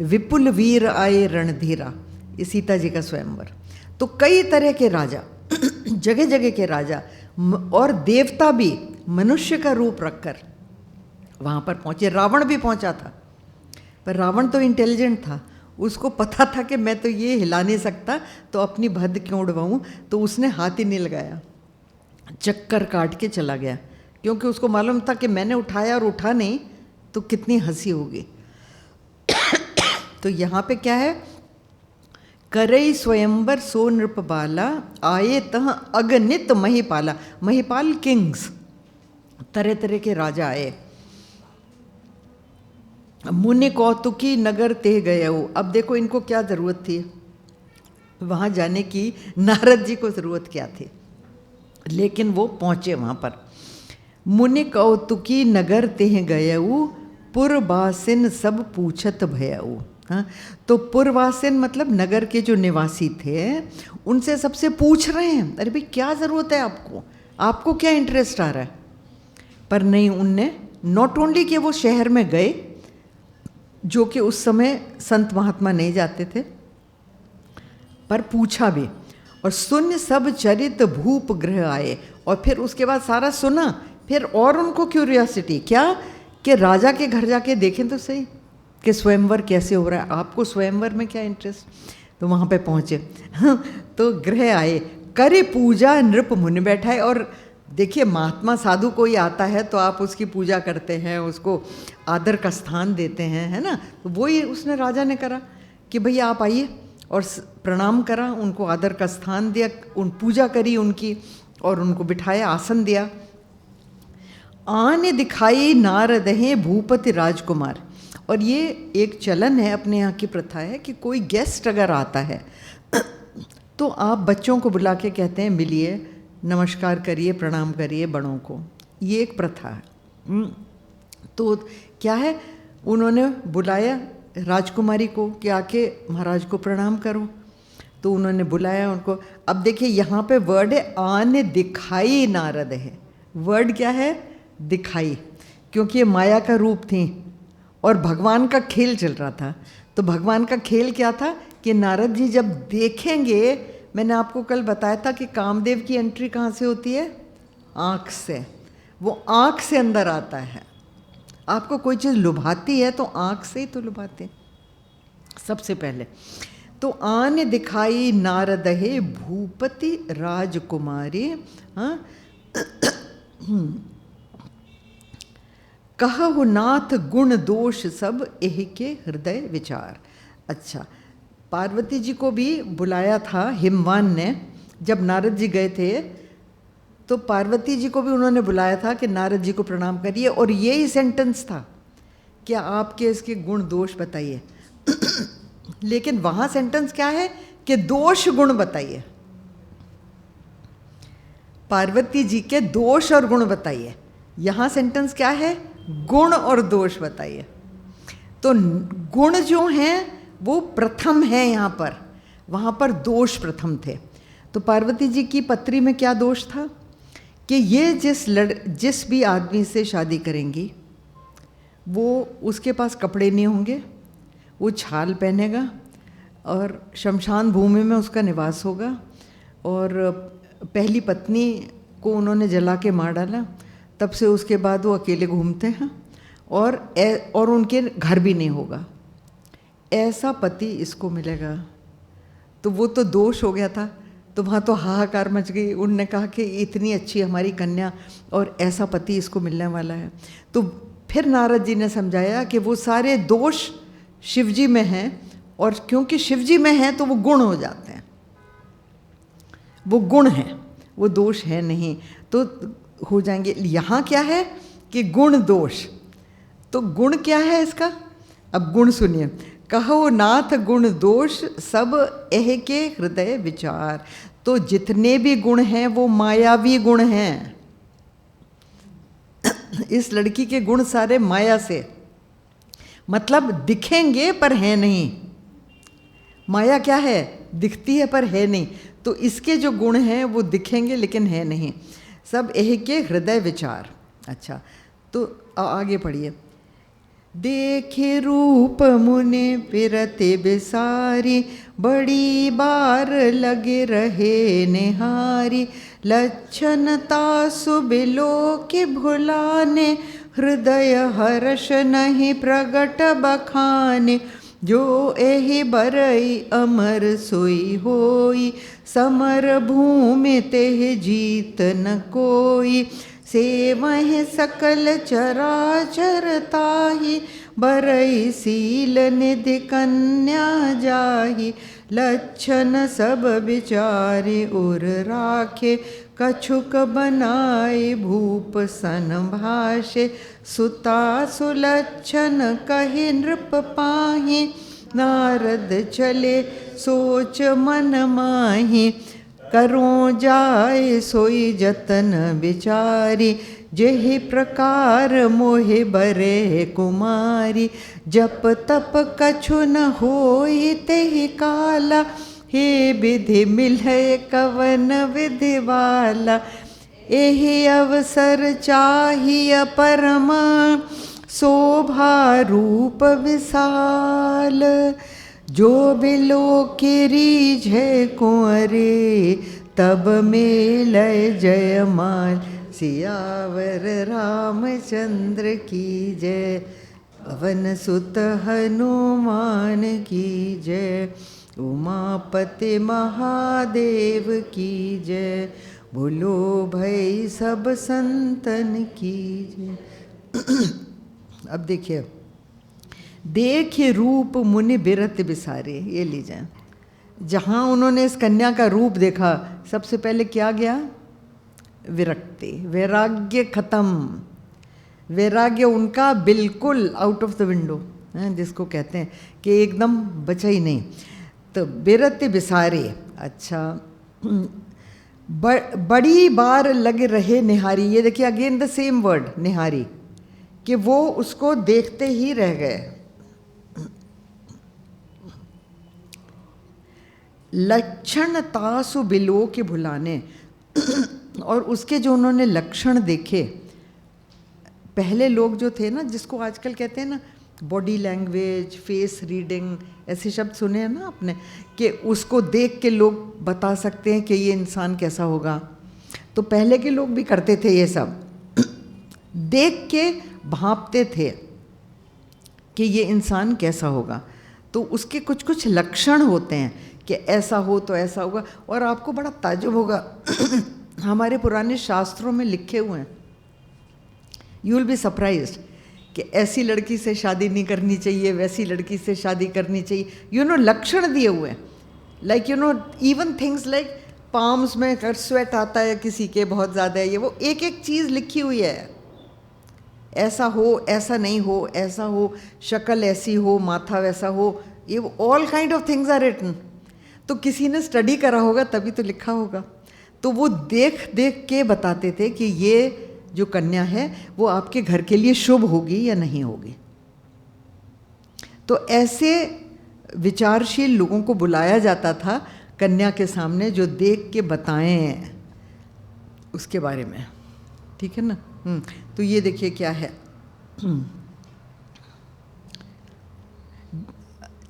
विपुल वीर आए रणधीरा। ये सीता जी का स्वयंवर। तो कई तरह के राजा जगह जगह के राजा और देवता भी मनुष्य का रूप रखकर वहाँ पर पहुँचे। रावण भी पहुँचा था, पर रावण तो इंटेलिजेंट था, उसको पता था कि मैं तो ये हिला नहीं सकता, तो अपनी भद्द क्यों उड़वाऊँ, तो उसने हाथ ही नहीं लगाया, चक्कर काट के चला गया, क्योंकि उसको मालूम था कि मैंने उठाया और उठा नहीं तो कितनी हंसी होगी। तो यहाँ पे क्या है, करई स्वयंवर सो नृप बाला, आए तह अगणित महिपाला। महिपाल किंग्स, तरह तरह के राजा आए। मुनि कौतुकी नगर ते गए हो। अब देखो इनको क्या ज़रूरत थी वहाँ जाने की, नारद जी को ज़रूरत क्या थी, लेकिन वो पहुँचे वहाँ पर। मुनि कौतुकी नगर तेह गयऊ, पुरवासिन सब पूछत भयऊ। हाँ, तो पुरवासिन मतलब नगर के जो निवासी थे उनसे सबसे पूछ रहे हैं, अरे भाई क्या ज़रूरत है आपको, आपको क्या इंटरेस्ट आ रहा है। पर नहीं, उनने नॉट ओनली कि वो शहर में गए, जो कि उस समय संत महात्मा नहीं जाते थे, पर पूछा भी। और सुन सब चरित भूप गृह आए, और फिर उसके बाद सारा सुना, फिर और उनको क्यूरियोसिटी क्या कि राजा के घर जाके देखें तो सही कि स्वयंवर कैसे हो रहा है, आपको स्वयंवर में क्या इंटरेस्ट। तो वहाँ पे पहुँचे। तो गृह आए, करे पूजा नृप मुनि बैठाए। और देखिए महात्मा साधु कोई आता है तो आप उसकी पूजा करते हैं, उसको आदर का स्थान देते हैं, है ना। तो वही उसने राजा ने करा कि भैया आप आइए, और प्रणाम करा, उनको आदर का स्थान दिया, उन पूजा करी उनकी, और उनको बिठाया, आसन दिया। आने दिखाई नारद हैं भूपति राजकुमार। और ये एक चलन है, अपने यहाँ की प्रथा है कि कोई गेस्ट अगर आता है तो आप बच्चों को बुला के कहते हैं मिलिए, नमस्कार करिए, प्रणाम करिए बड़ों को, ये एक प्रथा है। तो क्या है, उन्होंने बुलाया राजकुमारी को कि आके महाराज को प्रणाम करो, तो उन्होंने बुलाया उनको। अब देखिए यहाँ पे वर्ड है आने दिखाई नारद है। वर्ड क्या है, दिखाई, क्योंकि ये माया का रूप थी और भगवान का खेल चल रहा था। तो भगवान का खेल क्या था कि नारद जी जब देखेंगे, मैंने आपको कल बताया था कि कामदेव की एंट्री कहाँ से होती है, आँख से। वो आँख से अंदर आता है। आपको कोई चीज़ लुभाती है तो आँख से ही तो लुभाते सबसे पहले। तो आने दिखाई नारद है भूपति राजकुमारी। हाँ, कहु नाथ गुण दोष सब एहि के हृदय विचार। अच्छा, पार्वती जी को भी बुलाया था हिमवान ने, जब नारद जी गए थे तो पार्वती जी को भी उन्होंने बुलाया था कि नारद जी को प्रणाम करिए, और यही सेंटेंस था कि आपके इसके गुण दोष बताइए। लेकिन वहाँ सेंटेंस क्या है कि दोष गुण बताइए। पार्वती जी के दोष और गुण बताइए। यहाँ सेंटेंस क्या है? गुण और दोष बताइए। तो गुण जो हैं वो प्रथम है यहाँ पर, वहाँ पर दोष प्रथम थे। तो पार्वती जी की पत्री में क्या दोष था कि ये जिस भी आदमी से शादी करेंगी वो उसके पास कपड़े नहीं होंगे, वो छाल पहनेगा और शमशान भूमि में उसका निवास होगा, और पहली पत्नी को उन्होंने जला के मार डाला, तब से उसके बाद वो अकेले घूमते हैं और उनके घर भी नहीं होगा। ऐसा पति इसको मिलेगा, तो वो तो दोष हो गया था। तो वहाँ तो हाहाकार मच गई। उनने कहा कि इतनी अच्छी हमारी कन्या और ऐसा पति इसको मिलने वाला है। तो फिर नारद जी ने समझाया कि वो सारे दोष शिवजी में हैं, और क्योंकि शिवजी में हैं तो वो गुण हो जाते हैं, वो गुण हैं, वो दोष है नहीं, तो हो जाएंगे। यहाँ क्या है कि गुण दोष। तो गुण क्या है इसका? अब गुण सुनिए। कहो नाथ गुण दोष सब एह के हृदय विचार। तो जितने भी गुण हैं वो मायावी गुण हैं। इस लड़की के गुण सारे माया से, मतलब दिखेंगे पर है नहीं। माया क्या है? दिखती है पर है नहीं। तो इसके जो गुण हैं वो दिखेंगे लेकिन है नहीं। सब एह के हृदय विचार। अच्छा, तो आगे पढ़िए। देखे रूप मुने फिरते बिसारी, बड़ी बार लगे रहे निहारी। लक्षण तासु बिलो के भुलाने, हृदय हर्ष नहीं प्रगट बखाने। जो एहि बरई अमर सोई होई, समर भूमि तेह जीत न कोई। सेवहि सकल चराचर ताहि, बरई सील निधि कन्या जाहि। लक्षण सब विचारे उर राखे, कछुक बनाए भूप सन भाषे। सुता सुलक्षण कहे नृप पाहि, नारद चले सोच मन माहि। करो जाय सोई जतन विचारी, जेहि प्रकार मोहि बरे कुमारी। जप तप कछु न होई तेहि काला, हे विधि मिलय कवन विधि वाला। एहि अवसर चाहिए परम, शोभा रूप विशाल। जो बिलो के रीझे कुंवरे, तब मेलय जयमाल। सियावर रामचंद्र की जय, पवन सुत हनुमान की जय। उमापति महादेव की जय, बोलो भाई सब संतन की जय। अब देखिए, देखे रूप मुनि बिरत बिसारे, ये लीजिए। जहाँ उन्होंने इस कन्या का रूप देखा, सबसे पहले क्या गया? विरक्ति, वैराग्य खत्म। वैराग्य उनका बिल्कुल आउट ऑफ द विंडो, जिसको कहते हैं कि एकदम बचा ही नहीं। तो बिरत बिसारे। अच्छा, बड़ी बार लग रहे निहारी। ये देखिए अगेन द सेम वर्ड निहारी, कि वो उसको देखते ही रह गए। लक्षण तासु बिलो के भुलाने, और उसके जो उन्होंने लक्षण देखे। पहले लोग जो थे ना, जिसको आजकल कहते हैं ना बॉडी लैंग्वेज, फेस रीडिंग, ऐसे शब्द सुने हैं ना आपने, कि उसको देख के लोग बता सकते हैं कि ये इंसान कैसा होगा। तो पहले के लोग भी करते थे ये सब, देख के भांपते थे कि ये इंसान कैसा होगा। तो उसके कुछ कुछ लक्षण होते हैं कि ऐसा हो तो ऐसा होगा। और आपको बड़ा ताज्जुब होगा, हमारे पुराने शास्त्रों में लिखे हुए हैं, यू विल बी सरप्राइज्ड, कि ऐसी लड़की से शादी नहीं करनी चाहिए, वैसी लड़की से शादी करनी चाहिए। लक्षण दिए हुए हैं। Like even things like palms में अगर स्वेट आता है किसी के बहुत ज़्यादा है, ये वो एक एक चीज़ लिखी हुई है। ऐसा हो, ऐसा नहीं हो, ऐसा हो, शक्ल ऐसी हो, माथा वैसा हो, ये all kind of things are written. तो किसी ने स्टडी करा होगा तभी तो लिखा होगा। तो वो देख देख के बताते थे कि ये जो कन्या है वो आपके घर के लिए शुभ होगी या नहीं होगी। तो ऐसे विचारशील लोगों को बुलाया जाता था कन्या के सामने, जो देख के बताएं उसके बारे में, ठीक है ना। तो ये देखिए क्या है,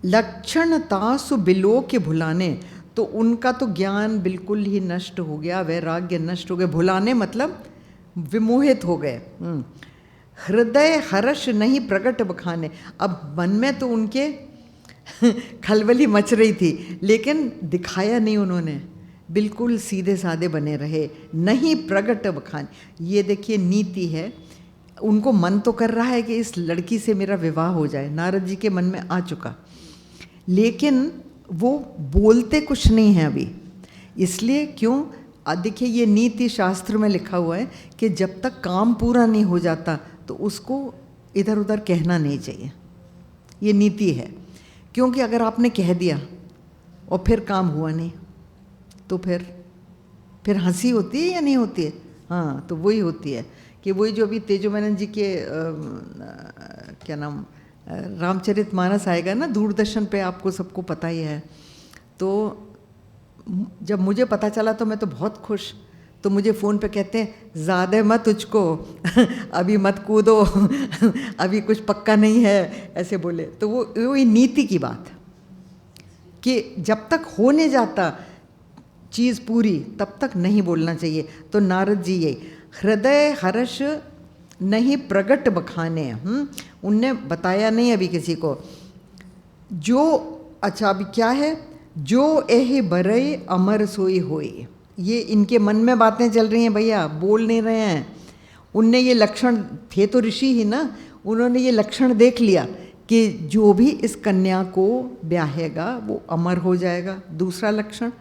लक्षणता सु बिलो के भुलाने, तो उनका तो ज्ञान बिल्कुल ही नष्ट हो गया, वैराग्य नष्ट हो गया। भुलाने मतलब विमोहित हो गए। हृदय हर्ष नहीं प्रकट बखाने, अब मन में तो उनके खलबली मच रही थी, लेकिन दिखाया नहीं उन्होंने, बिल्कुल सीधे साधे बने रहे। नहीं प्रकट बखाने, ये देखिए नीति है। उनको मन तो कर रहा है कि इस लड़की से मेरा विवाह हो जाए, नारद जी के मन में आ चुका, लेकिन वो बोलते कुछ नहीं है अभी। इसलिए क्यों, देखिए ये नीति शास्त्र में लिखा हुआ है कि जब तक काम पूरा नहीं हो जाता तो उसको इधर उधर कहना नहीं चाहिए, ये नीति है। क्योंकि अगर आपने कह दिया और फिर काम हुआ नहीं तो फिर हंसी होती है या नहीं होती है? हाँ, तो वही होती है कि वही जो अभी तेजोमेनन जी के क्या नाम रामचरितमानस आएगा ना दूरदर्शन पे, आपको सबको पता ही है। तो जब मुझे पता चला तो मैं तो बहुत खुश, तो मुझे फ़ोन पे कहते हैं ज़्यादा मत तुझको अभी मत कूदो अभी कुछ पक्का नहीं है, ऐसे बोले। तो वो नीति की बात कि जब तक हो नहीं जाता चीज़ पूरी तब तक नहीं बोलना चाहिए। तो नारद जी यही हृदय हर्ष नहीं प्रगट बखाने, उनने बताया नहीं अभी किसी को। जो अच्छा अभी क्या है, जो एह बरई अमर सोई होई, ये इनके मन में बातें चल रही हैं भैया, बोल नहीं रहे हैं। उनने ये लक्षण, थे तो ऋषि ही ना, उन्होंने ये लक्षण देख लिया कि जो भी इस कन्या को ब्याहेगा वो अमर हो जाएगा। दूसरा लक्षण,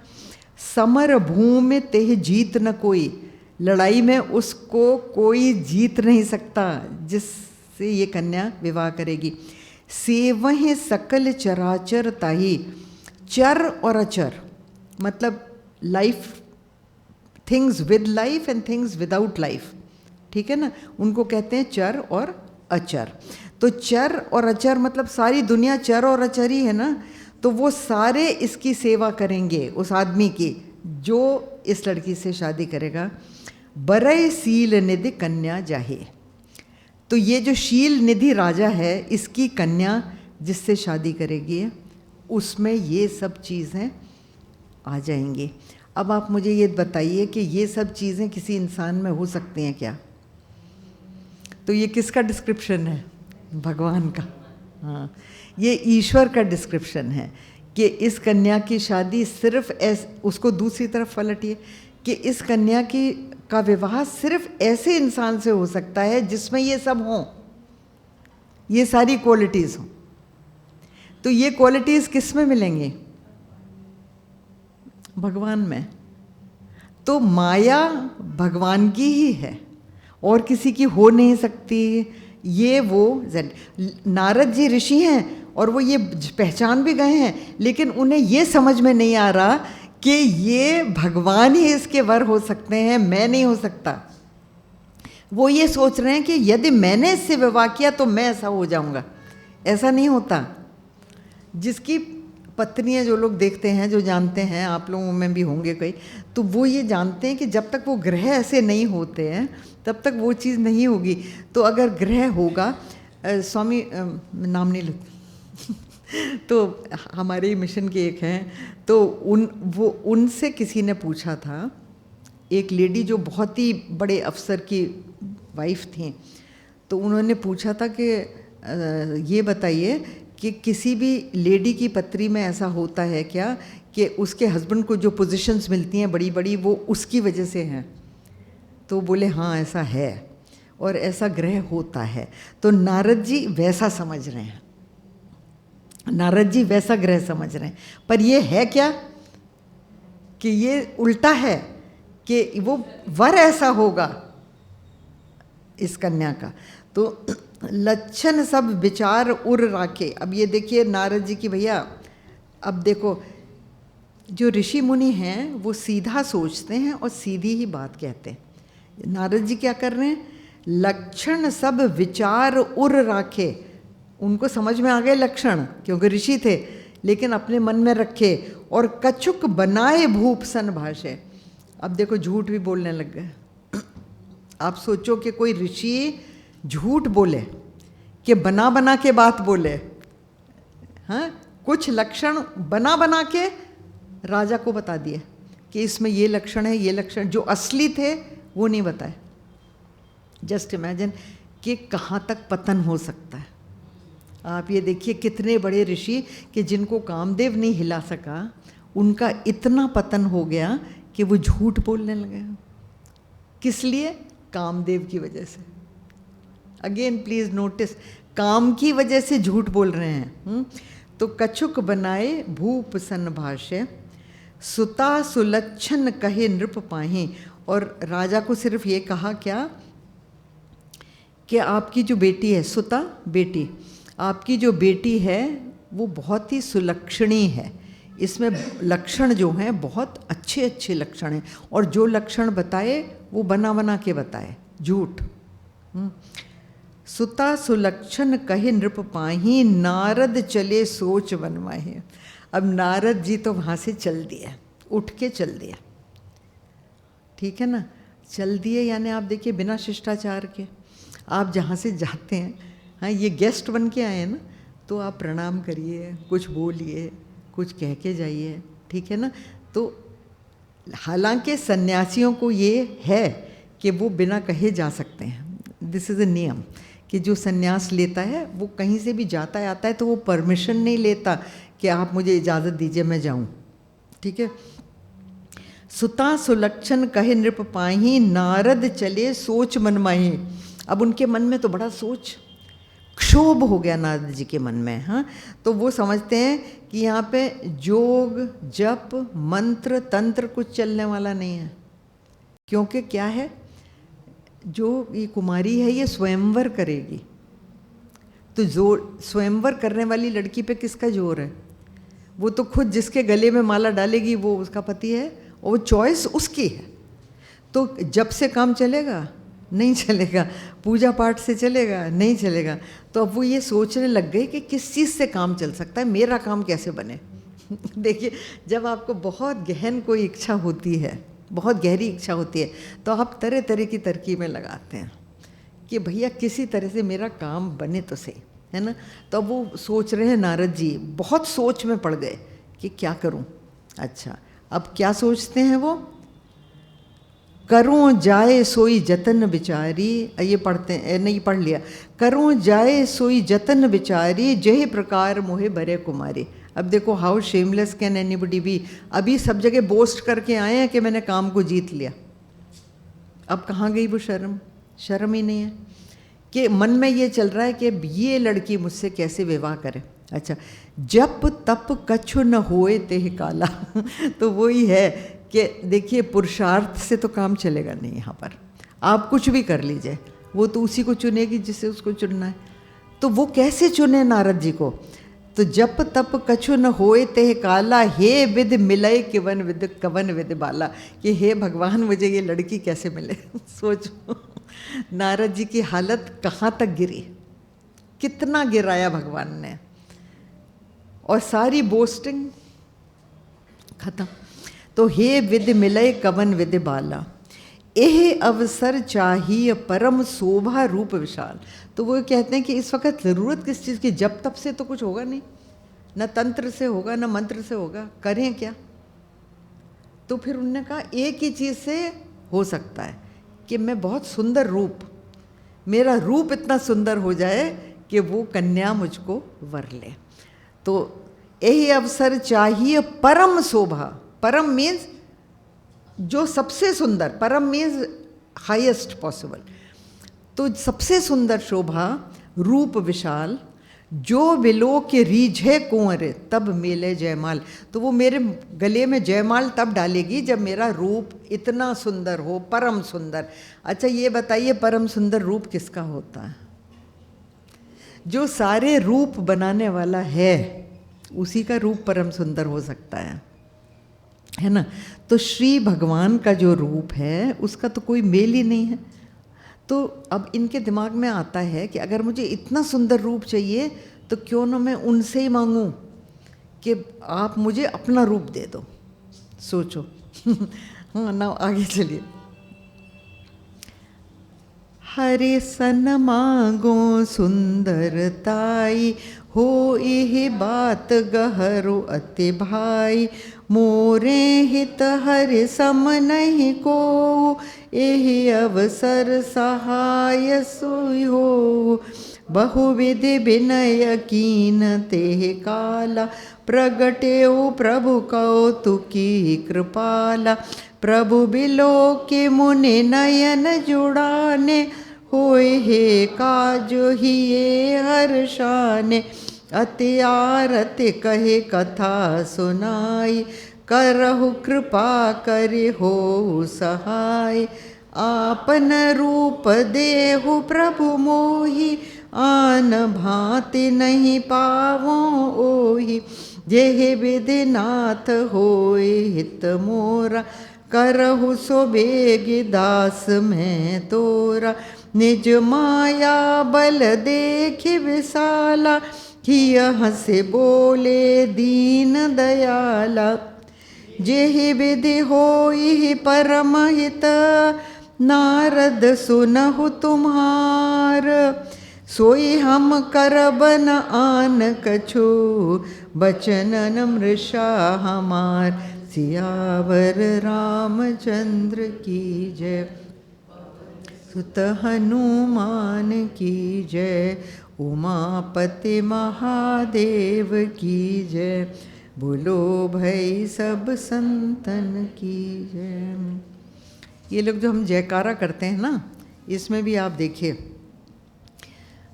समर भूमि तेह जीत न कोई, लड़ाई में उसको कोई जीत नहीं सकता जिससे ये कन्या विवाह करेगी। सेवह सकल चराचर ताही, चर और अचर मतलब life, things with life and things without life, ठीक है ना, उनको कहते हैं चर और अचर। तो चर और अचर मतलब सारी दुनिया चर और अचर ही है ना, तो वो सारे इसकी सेवा करेंगे, उस आदमी की जो इस लड़की से शादी करेगा। बरय सील निधि कन्या जाहे, तो ये जो शील निधि राजा है, इसकी कन्या जिससे शादी करेगी उसमें ये सब चीज़ें आ जाएंगी। अब आप मुझे ये बताइए कि ये सब चीज़ें किसी इंसान में हो सकती हैं क्या? तो ये किसका डिस्क्रिप्शन है? भगवान का। हाँ, ये ईश्वर का डिस्क्रिप्शन है कि इस कन्या की शादी सिर्फ उसको दूसरी तरफ पलटिए कि इस कन्या का विवाह सिर्फ ऐसे इंसान से हो सकता है जिसमें ये सब हों, ये सारी क्वालिटीज़ हों। तो ये क्वालिटीज़ किस में मिलेंगी? भगवान में। तो माया भगवान की ही है और किसी की हो नहीं सकती। ये वो नारद जी ऋषि हैं और वो ये पहचान भी गए हैं, लेकिन उन्हें ये समझ में नहीं आ रहा कि ये भगवान ही इसके वर हो सकते हैं, मैं नहीं हो सकता। वो ये सोच रहे हैं कि यदि मैंने इससे विवाह किया तो मैं ऐसा हो जाऊंगा। ऐसा नहीं होता। जिसकी पत्नियां, जो लोग देखते हैं, जो जानते हैं, आप लोगों में भी होंगे कई, तो वो ये जानते हैं कि जब तक वो ग्रह ऐसे नहीं होते हैं तब तक वो चीज़ नहीं होगी। तो अगर ग्रह होगा, स्वामी नाम नहीं लेते तो हमारे ही मिशन के एक हैं, तो उनसे किसी ने पूछा था, एक लेडी जो बहुत ही बड़े अफसर की वाइफ थी, तो उन्होंने पूछा था कि ये बताइए कि किसी भी लेडी की पत्री में ऐसा होता है क्या कि उसके हस्बैंड को जो पोजीशंस मिलती हैं बड़ी बड़ी वो उसकी वजह से हैं? तो बोले हाँ ऐसा है और ऐसा ग्रह होता है। तो नारद जी वैसा समझ रहे हैं, नारद जी वैसा ग्रह समझ रहे हैं, पर ये है क्या कि ये उल्टा है कि वो वर ऐसा होगा इस कन्या का। तो लक्षण सब विचार उर राखे। अब ये देखिए नारद जी की, भैया अब देखो जो ऋषि मुनि हैं वो सीधा सोचते हैं और सीधी ही बात कहते हैं। नारद जी क्या कर रहे हैं? लक्षण सब विचार उर राखे। उनको समझ में आ गए लक्षण, क्योंकि ऋषि थे, लेकिन अपने मन में रखे। और कछुक बनाए भूप सन भाषे। अब देखो झूठ भी बोलने लग गए। आप सोचो कि कोई ऋषि झूठ बोले, कि बना बना के बात बोले, हाँ, कुछ लक्षण बना बना के राजा को बता दिए कि इसमें ये लक्षण है, ये लक्षण, जो असली थे वो नहीं बताए। जस्ट इमेजिन कि कहाँ तक पतन हो सकता है। आप ये देखिए कितने बड़े ऋषि कि जिनको कामदेव नहीं हिला सका, उनका इतना पतन हो गया कि वो झूठ बोलने लगे। किस लिए? कामदेव की वजह से। अगेन प्लीज नोटिस, काम की वजह से झूठ बोल रहे हैं। तो कछुक बनाए भूप सन भाषे, सुता सुलक्षण कहे नृप पाही। और राजा को सिर्फ ये कहा क्या कि आपकी जो बेटी है, सुता बेटी, आपकी जो बेटी है वो बहुत ही सुलक्षणी है। इसमें लक्षण जो हैं बहुत अच्छे अच्छे लक्षण हैं, और जो लक्षण बताए वो बना बना के बताए, झूठ। सुता सुलक्षण कहे नृप पाही, नारद चले सोच बनवाहे। अब नारद जी तो वहाँ से चल दिया, उठ के चल दिया, ठीक है ना, चल दिए। यानी आप देखिए बिना शिष्टाचार के आप जहाँ से जाते हैं, हाँ, ये गेस्ट बन के आए हैं ना, तो आप प्रणाम करिए, कुछ बोलिए, कुछ कह के जाइए, ठीक है ना। तो हालांकि सन्यासियों को ये है कि वो बिना कहे जा सकते हैं, दिस इज़ अ नियम कि जो सन्यास लेता है वो कहीं से भी जाता है आता है तो वो परमिशन नहीं लेता कि आप मुझे इजाज़त दीजिए मैं जाऊं, ठीक है। सुता सुलक्षण कहे नृप पाही, नारद चले सोच मन माही। अब उनके मन में तो बड़ा सोच क्षोभ हो गया नारद जी के मन में, हाँ। तो वो समझते हैं कि यहाँ पे जोग जप मंत्र तंत्र कुछ चलने वाला नहीं है, क्योंकि क्या है, जो ये कुमारी है ये स्वयंवर करेगी, तो जोर स्वयंवर करने वाली लड़की पे किसका जोर है? वो तो खुद जिसके गले में माला डालेगी वो उसका पति है, और वो चॉइस उसकी है। तो जब से काम चलेगा? नहीं चलेगा। पूजा पाठ से चलेगा? नहीं चलेगा। तो अब वो ये सोचने लग गए कि किस चीज़ से काम चल सकता है, मेरा काम कैसे बने। देखिए, जब आपको बहुत गहन कोई इच्छा होती है, बहुत गहरी इच्छा होती है, तो आप तरह तरह की तरकीबें लगाते हैं कि भैया किसी तरह से मेरा काम बने तो सही, है ना। तो अब वो सोच रहे हैं, नारद जी बहुत सोच में पड़ गए कि क्या करूं। अच्छा, अब क्या सोचते हैं वो? करूं जाए सोई जतन बिचारी, ये पढ़ते हैं, नहीं पढ़ लिया। करूं जाए सोई जतन बिचारी, जय प्रकार मोहे बरे कुमारी। अब देखो how shameless can anybody be. अभी सब जगह बोस्ट करके आए हैं कि मैंने काम को जीत लिया। अब कहाँ गई वो शर्म? शर्म ही नहीं है कि मन में ये चल रहा है कि ये लड़की मुझसे कैसे विवाह करे। अच्छा, जप तप कछु न होए तेह काला। तो वही है कि देखिए पुरुषार्थ से तो काम चलेगा नहीं यहाँ पर। आप कुछ भी कर लीजिए, वो तो उसी को चुनेगी जिसे उसको चुनना है। तो वो कैसे चुने नारद जी को? तो जप तप कछु न होए तेह काला, हे विद मिलय किवन विद कवन विद बाला। कि हे भगवान मुझे ये लड़की कैसे मिले। सोचो नारद जी की हालत कहाँ तक गिरी, कितना गिराया भगवान ने, और सारी बोस्टिंग खत्म। तो हे विद मिलय कवन विद बाला, एह अवसर चाहिए परम शोभा रूप विशाल। तो वो कहते हैं कि इस वक्त ज़रूरत किस चीज़ की? जब तब से तो कुछ होगा नहीं, न तंत्र से होगा न मंत्र से होगा, करें क्या? तो फिर उन्होंने कहा एक ही चीज़ से हो सकता है कि मैं बहुत सुंदर रूप, मेरा रूप इतना सुंदर हो जाए कि वो कन्या मुझको वर ले। तो यही अवसर चाहिए परम शोभा। परम मीन्स जो सबसे सुंदर, परम मीन्स हाईएस्ट पॉसिबल। तो सबसे सुंदर शोभा रूप विशाल, जो बिलो के रीझे कुंवर तब मेले जयमाल। तो वो मेरे गले में जयमाल तब डालेगी जब मेरा रूप इतना सुंदर हो, परम सुंदर। अच्छा ये बताइए परम सुंदर रूप किसका होता है? जो सारे रूप बनाने वाला है उसी का रूप परम सुंदर हो सकता है। है ना। तो श्री भगवान का जो रूप है उसका तो कोई मेल ही नहीं है। तो अब इनके दिमाग में आता है कि अगर मुझे इतना सुंदर रूप चाहिए तो क्यों ना मैं उनसे ही मांगूं कि आप मुझे अपना रूप दे दो। सोचो। हाँ ना, आगे चलिए। हरे सन मांगो सुंदरताई, हो यह बात गहरो अति भाई। मोरे हित हरि सम नहीं को, यही अवसर सहाय सोई हो। बहुविधि विनय कीन ते काला, प्रगटेउ प्रभु कौतुकी कृपाला। प्रभु बिलो के मुनि नयन जुड़ाने, होए हे काज ही ये हर्षाने। अति आरति कहे कथा सुनाई, करहु कृपा करे हो सहाय। आपन रूप देहु प्रभु मोहि, आन भांति नहीं पावो ओहि। जेहि विधि नाथ होए हित मोरा, करहु सो बेगी दास मैं तोरा। निज माया बल देखि विशाला, हिय हंसे बोले दीन दयाला। जेहि विधि होई परम हित, नारद सुनहु तुम्हार। सोई हम करब न आन कछु, बचनन मृषा हमार। सियावर रामचंद्र की जय, सुत हनुमान की जय। उमापति महादेव की जय, बोलो भाई सब संतन की जय। ये लोग जो हम जयकारा करते हैं ना, इसमें भी आप देखिए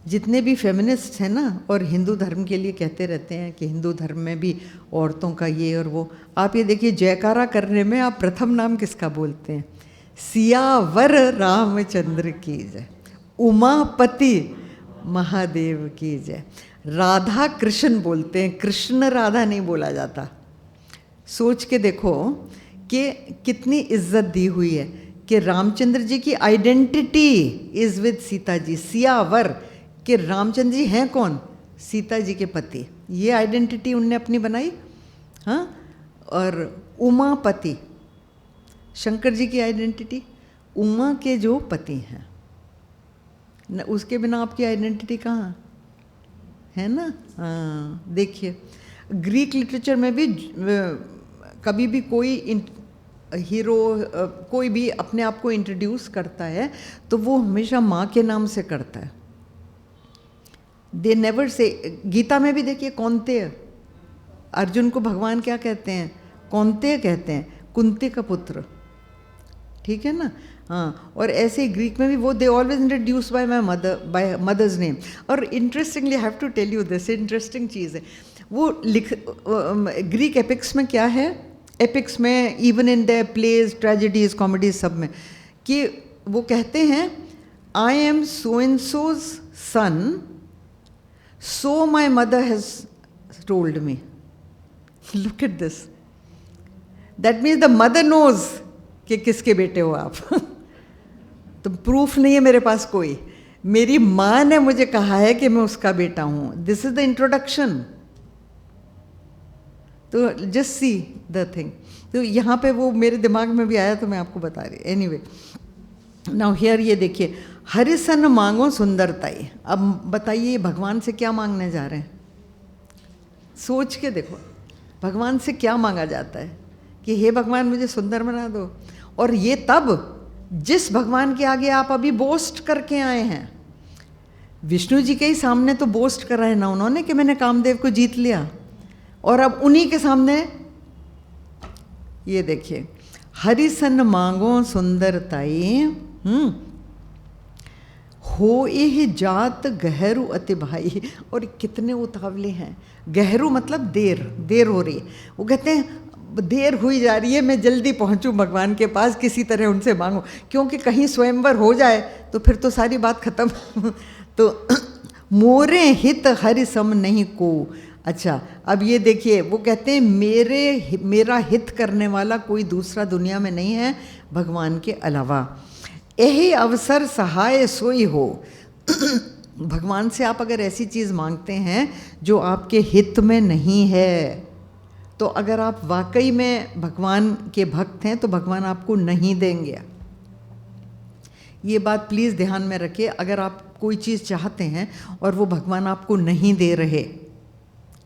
जितने भी फेमिनिस्ट हैं ना और हिंदू धर्म के लिए कहते रहते हैं कि हिंदू धर्म में भी औरतों का ये और वो, आप ये देखिए जयकारा करने में आप प्रथम नाम किसका बोलते हैं? सियावर रामचंद्र की जय, उमापति महादेव की जय। राधा कृष्ण बोलते हैं, कृष्ण राधा नहीं बोला जाता। सोच के देखो कि कितनी इज्जत दी हुई है कि रामचंद्र जी की identity is with Sita ji. सियावर कि रामचंद्र जी हैं कौन? सीता जी के पति। ये आइडेंटिटी उनने अपनी बनाई। हाँ, और उमापति शंकर जी की आइडेंटिटी, उमा के जो पति हैं न, उसके बिना आपकी आइडेंटिटी कहाँ है ना। हाँ देखिए, ग्रीक लिटरेचर में भी कभी भी कोई हीरो कोई भी अपने आप को इंट्रोड्यूस करता है तो वो हमेशा माँ के नाम से करता है। They never say. गीता में भी देखिए कौन्तेय, अर्जुन को भगवान क्या कहते हैं? कौन्तेय कहते हैं, कुंती का पुत्र। ठीक है ना। हाँ, और ऐसे ही ग्रीक में भी वो they always introduce by my mother, by mother's name. और interestingly I have to tell you this, interesting चीज़ है वो ग्रीक एपिक्स में क्या है, एपिक्स में even in the plays, tragedies, comedies, सब में, कि वो कहते हैं I am so and so's son, so my mother has told me. Look at this. That means the mother knows कि किसके बेटे हो आप। तो प्रूफ नहीं है मेरे पास कोई, मेरी माँ ने मुझे कहा है कि मैं उसका बेटा हूँ। This is the introduction. तो जस्ट सी द थिंग। तो यहाँ पे वो मेरे दिमाग में भी आया तो मैं आपको बता रही। एनीवे, नाउ हियर ये देखिए, हरिसन मांगो सुंदरताई। अब बताइए भगवान से क्या मांगने जा रहे हैं? सोच के देखो, भगवान से क्या मांगा जाता है कि हे भगवान मुझे सुंदर बना दो। और ये तब जिस भगवान के आगे आप अभी बोस्ट करके आए हैं। विष्णु जी के ही सामने तो बोस्ट करा है ना उन्होंने कि मैंने कामदेव को जीत लिया, और अब उन्हीं के सामने ये देखिए, हरिसन मांगो सुंदरताई, हो यह जात गहरू अति भाई। और कितने उतावले हैं। गहरू मतलब देर, देर हो रही है। वो कहते हैं देर हुई जा रही है, मैं जल्दी पहुंचूं भगवान के पास, किसी तरह उनसे मांगो, क्योंकि कहीं स्वयंवर हो जाए तो फिर तो सारी बात खत्म। तो मोरे हित हरि सम नहीं को, अच्छा, अब ये देखिए, वो कहते हैं मेरा हित करने वाला कोई दूसरा दुनिया में नहीं है भगवान के अलावा। यही अवसर सहाय सोई हो। भगवान से आप अगर ऐसी चीज़ मांगते हैं जो आपके हित में नहीं है, तो अगर आप वाकई में भगवान के भक्त हैं तो भगवान आपको नहीं देंगे। ये बात प्लीज़ ध्यान में रखिए। अगर आप कोई चीज़ चाहते हैं और वो भगवान आपको नहीं दे रहे,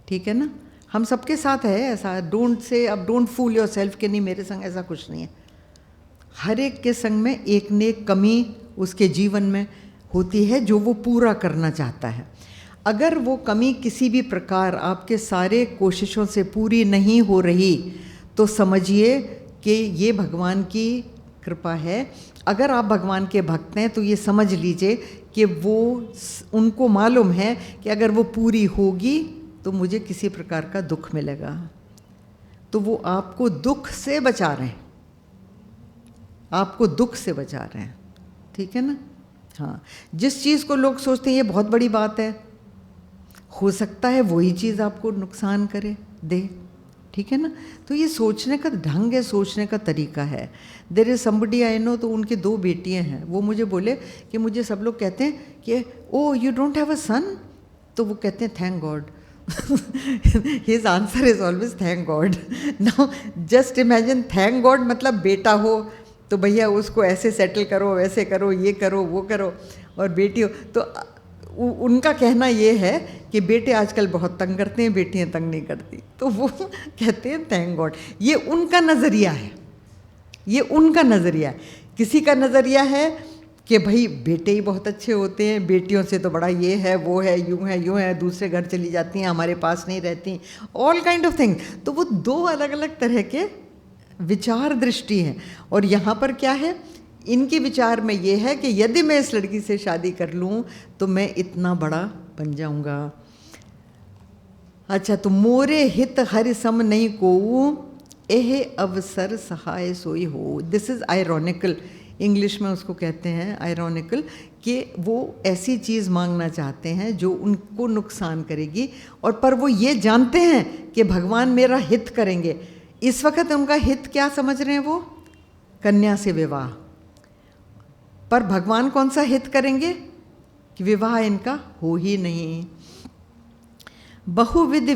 ठीक है ना, हम सबके साथ है ऐसा। डोंट फूल योर सेल्फ कि नहीं मेरे संग ऐसा कुछ नहीं है। हर एक के संग में एक न एक कमी उसके जीवन में होती है जो वो पूरा करना चाहता है। अगर वो कमी किसी भी प्रकार आपके सारे कोशिशों से पूरी नहीं हो रही, तो समझिए कि ये भगवान की कृपा है। अगर आप भगवान के भक्त हैं तो ये समझ लीजिए कि वो उनको मालूम है कि अगर वो पूरी होगी तो मुझे किसी प्रकार का दुख मिलेगा, तो वो आपको दुख से बचा रहे हैं, आपको दुख से बचा रहे हैं, ठीक है ना। हाँ, जिस चीज़ को लोग सोचते हैं ये बहुत बड़ी बात है, हो सकता है वही चीज़ आपको नुकसान करे दे, ठीक है ना। तो ये सोचने का ढंग है, सोचने का तरीका है। There is somebody I know, तो उनकी 2 बेटियां हैं। वो मुझे बोले कि मुझे सब लोग कहते हैं कि ओ यू डोंट हैव अ सन, तो वो कहते हैं thank God. His answer is always thank God. Now just imagine, thank God मतलब बेटा हो तो भैया उसको ऐसे सेटल करो, वैसे करो, ये करो, वो करो, और बेटी हो तो उनका कहना ये है कि बेटे आजकल बहुत तंग करते हैं, बेटियां तंग नहीं करती, तो वो कहते हैं थैंक गॉड। ये उनका नज़रिया है, ये उनका नज़रिया है। किसी का नज़रिया है कि भाई बेटे ही बहुत अच्छे होते हैं, बेटियों से तो बड़ा ये है, वो है, यूँ है, यूँ है, दूसरे घर चली जाती हैं, हमारे पास नहीं रहती, ऑल काइंड ऑफ थिंग। तो वो 2 अलग अलग तरह के विचार दृष्टि हैं। और यहाँ पर क्या है, इनके विचार में ये है कि यदि मैं इस लड़की से शादी कर लूँ तो मैं इतना बड़ा बन जाऊँगा। अच्छा, तो मोरे हित हरि सम नहीं को, एह अवसर सहाय सोई हो। दिस इज़ आयरॉनिकल, इंग्लिश में उसको कहते हैं आयरॉनिकल, कि वो ऐसी चीज़ मांगना चाहते हैं जो उनको नुकसान करेगी, और पर वो ये जानते हैं कि भगवान मेरा हित करेंगे। इस वक्त उनका हित क्या समझ रहे हैं वो? कन्या से विवाह। पर भगवान कौन सा हित करेंगे कि विवाह इनका हो ही नहीं। बहुविध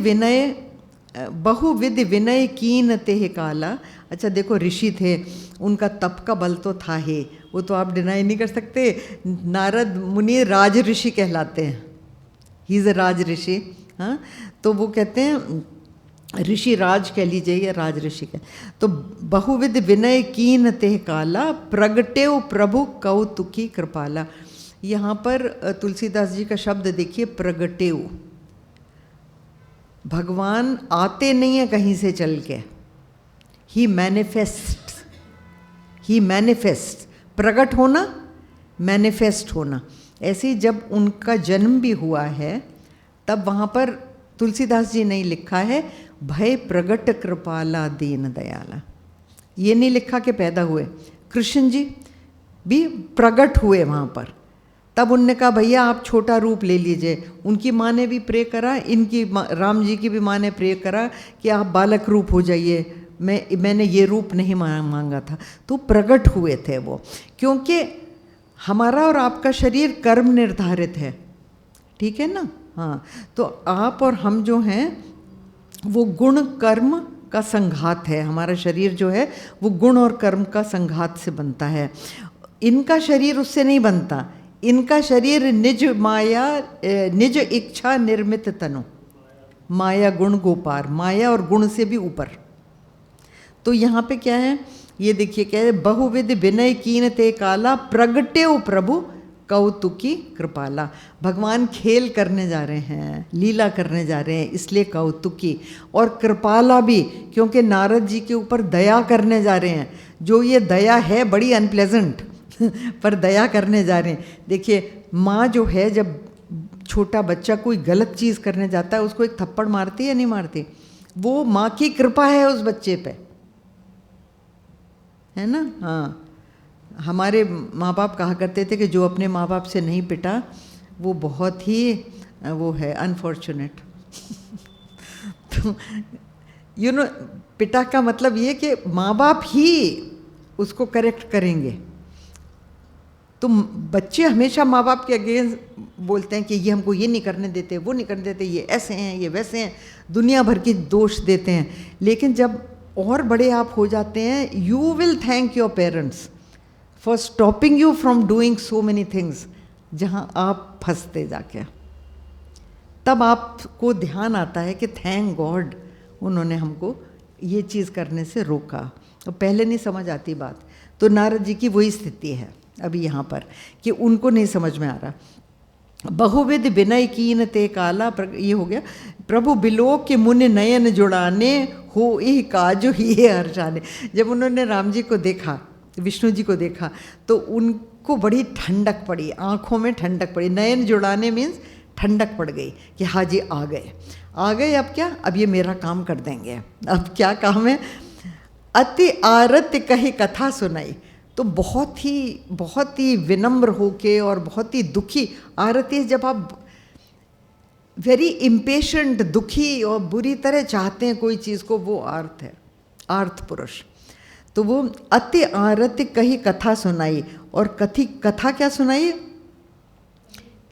विनय कीन तेह काला। अच्छा देखो, ऋषि थे, उनका तप का बल तो था ही, वो तो आप डिनाई नहीं कर सकते। नारद मुनि राज ऋषि कहलाते हैं, ही इज़ अ राज ऋषि। हाँ, तो वो कहते हैं ऋषि राज कह लीजिए या राज ऋषि कह। तो बहुविध विनय कीन तेह काला, प्रगटेव प्रभु कौतुकी कृपाला। यहाँ पर तुलसीदास जी का शब्द देखिए, प्रगटेव। भगवान आते नहीं है कहीं से चल के, ही मैनिफेस्ट। प्रकट होना, मैनिफेस्ट होना। ऐसे ही जब उनका जन्म भी हुआ है, तब वहाँ पर तुलसीदास जी नहीं लिखा है भय प्रगट कृपाला दीन दयाला, ये नहीं लिखा कि पैदा हुए। कृष्ण जी भी प्रगट हुए वहाँ पर, तब उनने कहा भैया आप छोटा रूप ले लीजिए। उनकी माँ ने भी प्रे करा, इनकी राम जी की भी माँ ने प्रे करा कि आप बालक रूप हो जाइए, मैंने ये रूप नहीं मांगा था। तो प्रगट हुए थे वो, क्योंकि हमारा और आपका शरीर कर्म निर्धारित है, ठीक है ना। हाँ, तो आप और हम जो हैं वो गुण कर्म का संघात है। हमारा शरीर जो है वो गुण और कर्म का संघात से बनता है। इनका शरीर उससे नहीं बनता। इनका शरीर निज माया, निज इच्छा निर्मित तनु, माया गुण गोपार, माया और गुण से भी ऊपर। तो यहाँ पे क्या है, ये देखिए कह रहे बहुविध विनय कीन ते काला, प्रगटेव प्रभु कौतुकी कृपाला। भगवान खेल करने जा रहे हैं, लीला करने जा रहे हैं, इसलिए कौतुकी। और कृपाला भी, क्योंकि नारद जी के ऊपर दया करने जा रहे हैं। जो ये दया है बड़ी अनप्लेजेंट, पर दया करने जा रहे हैं। देखिए, माँ जो है जब छोटा बच्चा कोई गलत चीज़ करने जाता है उसको एक थप्पड़ मारती है नहीं मारती? वो माँ की कृपा है उस बच्चे पे, है ना। हाँ, हमारे माँ बाप कहा करते थे कि जो अपने माँ बाप से नहीं पिटा वो बहुत ही वो है अनफॉर्चुनेट। यू नो, पिटा का मतलब ये कि माँ बाप ही उसको करेक्ट करेंगे। तो बच्चे हमेशा माँ बाप के अगेंस्ट बोलते हैं कि ये हमको ये नहीं करने देते, वो नहीं करने देते, ये ऐसे हैं, ये वैसे हैं, दुनिया भर की दोष देते हैं। लेकिन जब और बड़े आप हो जाते हैं, you will thank your parents for stopping you from doing so many things जहाँ आप फंसते जाके। तब आपको ध्यान आता है कि थैंक गॉड उन्होंने हमको ये चीज़ करने से रोका। तो पहले नहीं समझ आती बात। तो नारद जी की वही स्थिति है अभी यहाँ पर कि उनको नहीं समझ में आ रहा। बहुविध विनय कीन ते काला, ये हो गया। प्रभु बिलोक के मुनि नयन जुड़ाने, हो इह काजो ये हर्षाने। जब उन्होंने राम जी को देखा, विष्णु जी को देखा, तो उनको बड़ी ठंडक पड़ी, आँखों में ठंडक पड़ी। नयन जुड़ाने मीन्स ठंडक पड़ गई कि हाँ जी आ गए, आ गए। अब क्या, अब ये मेरा काम कर देंगे। अब क्या काम है? अति आरत्य कही कथा सुनाई। तो बहुत ही विनम्र होके और बहुत ही दुखी, आरती जब आप वेरी इम्पेशेंट, दुखी और बुरी तरह चाहते हैं कोई चीज़ को, वो आर्त है, आर्त पुरुष। तो वो अति आरत्य कही कथा सुनाई। और कथा क्या सुनाई?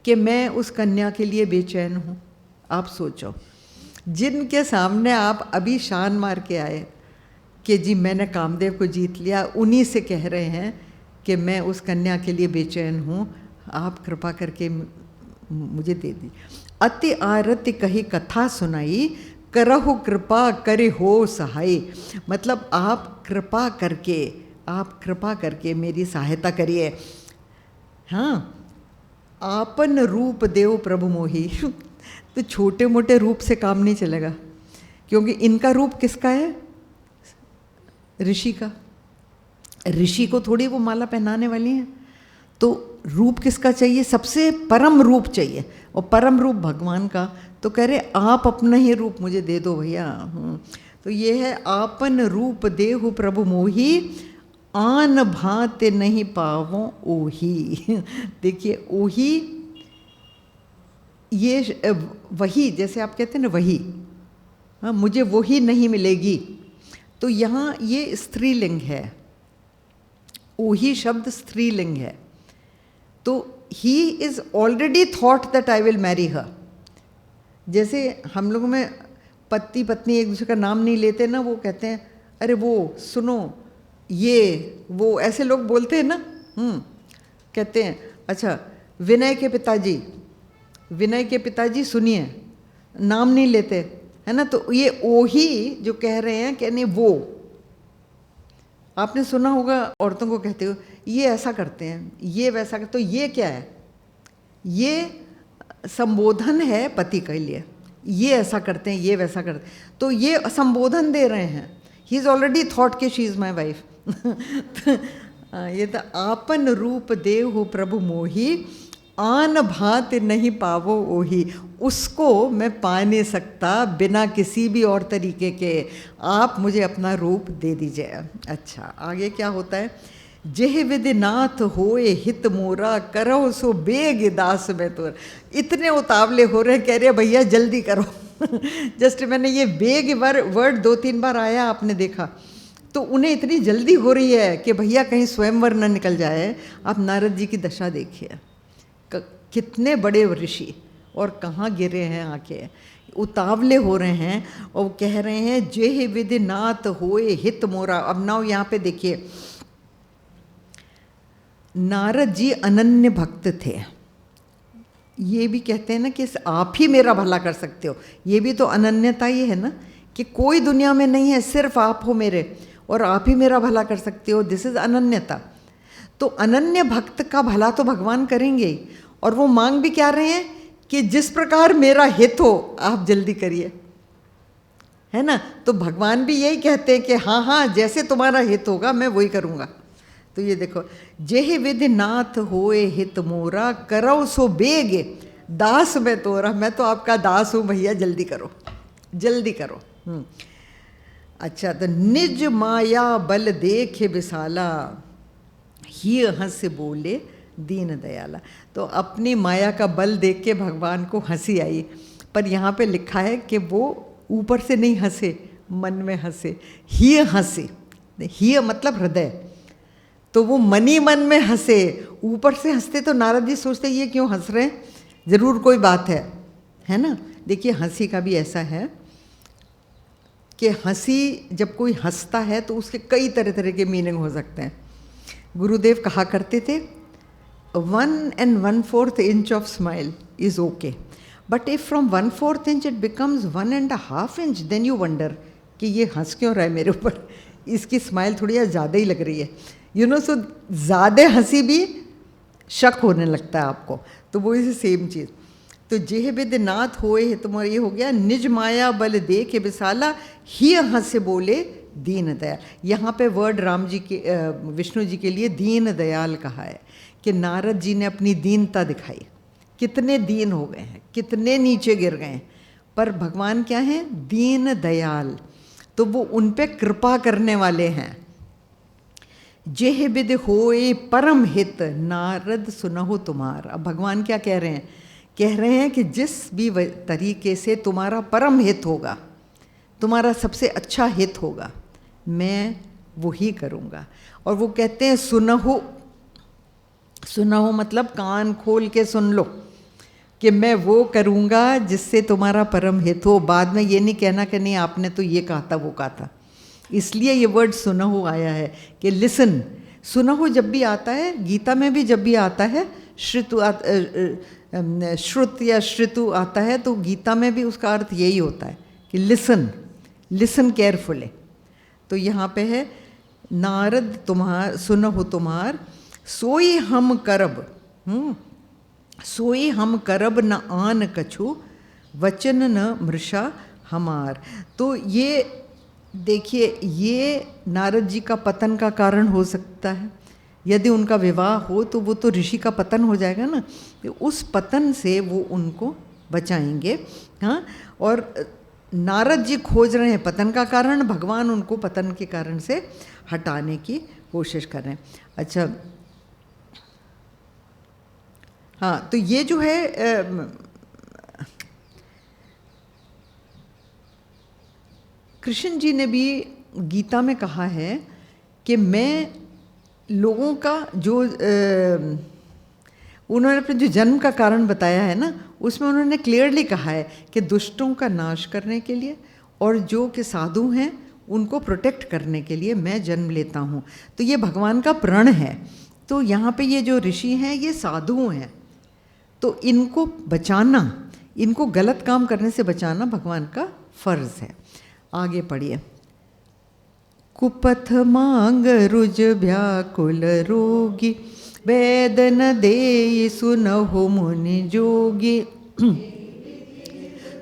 कि मैं उस कन्या के लिए बेचैन हूँ। आप सोचो, जिनके सामने आप अभी शान मार के आए कि जी मैंने कामदेव को जीत लिया, उन्हीं से कह रहे हैं कि मैं उस कन्या के लिए बेचैन हूँ, आप कृपा करके मुझे दे दी। अति आरत्य कही कथा सुनाई, करहु कृपा करे हो सहाय। मतलब आप कृपा करके मेरी सहायता करिए। हाँ, आपन रूप देव प्रभु मोही। तो छोटे मोटे रूप से काम नहीं चलेगा, क्योंकि इनका रूप किसका है? ऋषि का। ऋषि को थोड़ी वो माला पहनाने वाली हैं। तो रूप किसका चाहिए? सबसे परम रूप चाहिए, और परम रूप भगवान का। तो कह रहे आप अपना ही रूप मुझे दे दो भैया। तो ये है आपन रूप देहु प्रभु मोही, आन भांति नहीं पावो ओही। देखिए ओही, ये वही, जैसे आप कहते हैं ना वही, हाँ मुझे वही नहीं मिलेगी। तो यहाँ ये स्त्रीलिंग है, ओही शब्द स्त्रीलिंग है। तो he is already thought that I will marry her. जैसे हम लोगों में पति पत्नी एक दूसरे का नाम नहीं लेते ना, वो कहते हैं अरे वो सुनो, ये वो, ऐसे लोग बोलते हैं ना। कहते हैं अच्छा विनय के पिताजी सुनिए, नाम नहीं लेते है ना। तो ये ओही जो कह रहे हैं कि नहीं वो, आपने सुना होगा औरतों को कहते हो ये ऐसा करते हैं, ये वैसा करते। तो ये क्या है? ये संबोधन है पति के लिए, ये ऐसा करते हैं, ये वैसा करते हैं। तो ये संबोधन दे रहे हैं। ही इज़ ऑलरेडी थॉट कि शी इज़ माई वाइफ। ये तो आपन रूप देव हो प्रभु मोही, आन भांति नहीं पावो ओही। उसको मैं पा नहीं सकता बिना किसी भी और तरीके के, आप मुझे अपना रूप दे दीजिए। अच्छा आगे क्या होता है? जेह विधि नाथ होए हित मोरा, करो सो बेग दास में तोर। इतने उतावले हो रहे, कह रहे भैया जल्दी करो। जस्ट मैंने ये बेग वर्ड 2-3 बार आया, आपने देखा, तो उन्हें इतनी जल्दी हो रही है कि भैया कहीं स्वयंवर न निकल जाए। आप नारद जी की दशा देखिए, कितने बड़े ऋषि और कहाँ गिरे हैं आके, उतावले हो रहे हैं और कह रहे हैं जेह विधि नाथ होए हित मोरा। अब नाउ यहाँ पे देखिए, नारद जी अनन्य भक्त थे। ये भी कहते हैं ना कि आप ही मेरा भला कर सकते हो, ये भी तो अनन्यता ही है ना, कि कोई दुनिया में नहीं है, सिर्फ आप हो मेरे और आप ही मेरा भला कर सकते हो। दिस इज अनन्यता। तो अनन्य भक्त का भला तो भगवान करेंगे, और वो मांग भी क्या रहे हैं कि जिस प्रकार मेरा हित हो आप जल्दी करिए, है ना। तो भगवान भी यही कहते हैं कि हाँ हाँ जैसे तुम्हारा हित होगा मैं वही करूँगा। तो ये देखो, जेह विधि नाथ होए हित मोरा, करो सो बेग दास में तोरा। मैं तो आपका दास हूँ भैया, जल्दी करो जल्दी करो। अच्छा, तो निज माया बल देखे विशाला, ही हंस बोले दीन दयाला। तो अपनी माया का बल देख के भगवान को हंसी आई, पर यहाँ पे लिखा है कि वो ऊपर से नहीं हंसे, मन में हंसे, ही हंसे, ही मतलब हृदय, तो वो मनी मन में हंसे। ऊपर से हंसते तो नारद जी सोचते ये क्यों हंस रहे हैं, ज़रूर कोई बात है ना। देखिए हंसी का भी ऐसा है कि हंसी, जब कोई हंसता है तो उसके कई तरह तरह के मीनिंग हो सकते हैं। गुरुदेव कहा करते थे 1 1/4 inch of smile is okay, but if from 1/4 inch it becomes 1.5 inch then you wonder कि ये हंस क्यों रहा है मेरे ऊपर, इसकी स्माइल थोड़ी ज़्यादा ही लग रही है, यू नो। सो ज़्यादा हंसी भी शक होने लगता है आपको। तो वो इसे सेम चीज़। तो जेह बिद नाथ होए, तुम्हारा ये हो गया निज माया बल देखे विशाला, ही हंस बोले दीन दयाल। यहाँ पे वर्ड राम जी के विष्णु जी के लिए दीन दयाल कहा है कि नारद जी ने अपनी दीनता दिखाई, कितने दीन हो गए हैं, कितने नीचे गिर गए हैं, पर भगवान क्या हैं, दीन दयाल, तो वो उन पे कृपा करने वाले हैं। जेह बिद होए परम हित, नारद सुनहु तुम्हार। अब भगवान क्या कह रहे हैं, कह रहे हैं कि जिस भी तरीके से तुम्हारा परम हित होगा, तुम्हारा सबसे अच्छा हित होगा, मैं वही करूँगा। और वो कहते हैं सुनहु, सुनहु मतलब कान खोल के सुन लो कि मैं वो करूँगा जिससे तुम्हारा परम हित हो। बाद में ये नहीं कहना कि नहीं आपने तो ये कहा था वो कहा था। इसलिए ये वर्ड सुनहु आया है कि लिसन। सुनहु जब भी आता है, गीता में भी जब भी आता है, श्रुत या श्रुतु आता है, तो गीता में भी उसका अर्थ यही होता है कि लिसन, लिसन केयरफुली। तो यहाँ पे है नारद तुम्हार सुनहु तुम्हार, सोई हम करब, सोई हम करब न आन कछु, वचन न मृषा हमार। तो ये देखिए, ये नारद जी का पतन का कारण हो सकता है। यदि उनका विवाह हो तो वो तो ऋषि का पतन हो जाएगा ना, तो उस पतन से वो उनको बचाएंगे। हाँ, और नारद जी खोज रहे हैं पतन का कारण, भगवान उनको पतन के कारण से हटाने की कोशिश कर रहे हैं। अच्छा, हाँ, तो ये जो है कृष्ण जी ने भी गीता में कहा है कि मैं लोगों का जो उन्होंने अपने जो जन्म का कारण बताया है ना, उसमें उन्होंने क्लियरली कहा है कि दुष्टों का नाश करने के लिए और जो कि साधु हैं उनको प्रोटेक्ट करने के लिए मैं जन्म लेता हूँ। तो ये भगवान का प्रण है। तो यहाँ पे ये जो ऋषि हैं ये साधु हैं, तो इनको बचाना, इनको गलत काम करने से बचाना भगवान का फर्ज है। आगे पढ़िए। कुपथ मांग रुज व्याकुल रोगी, वेद न देई सुनहु मुनि जोगी।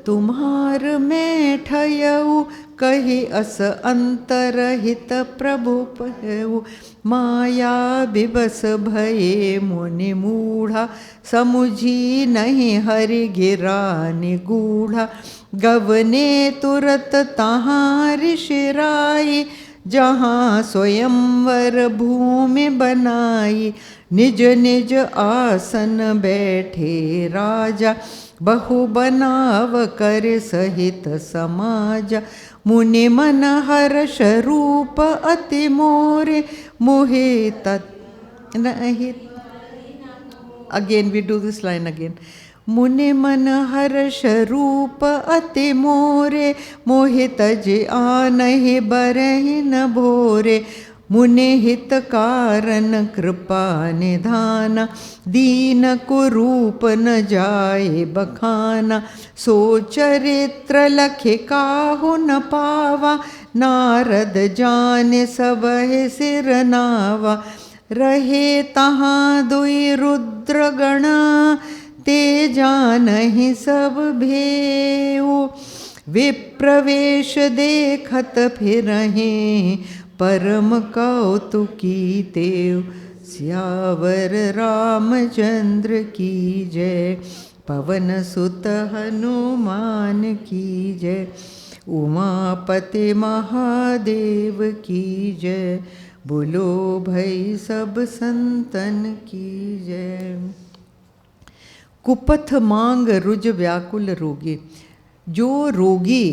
तुम्हार में ठयऊ कही अस अंतरहित प्रभु पहऊ, माया बिबस भये मुनि मूढ़ा, समुझी नहीं हरि गिरा निगूढ़ा। गवने तुरत तहाँ ऋषिराई, जहाँ स्वयंवर भूमि बनाई। निज निज आसन बैठे राजा, बहु बनाव कर सहित समाज। मुनि मन हर्ष रूप अति मोरे, मोहे तत् नहीं। Again we do this line again. मुनि मन हर्ष रूप अति मोरे, मोहि तज आनहि बरहि न भोरे। मुनि हित कारण कृपा निधाना, दीन कुरूप न जाए बखाना। सो चरित्र लखे काहु न पावा, नारद जाने सबहि सिर नावा। रहे तहाँ दुई रुद्र गणा, ते जानहि सब भेऊ। विप्रवेश देखत फिरहिं, परम कौतुकी तेव। सियावर रामचंद्र की जय, पवन सुत हनुमान की जय। उमापति महादेव की जय, बोलो भाई सब संतन की जय। कुपथ मांग रुज व्याकुल रोगी। जो रोगी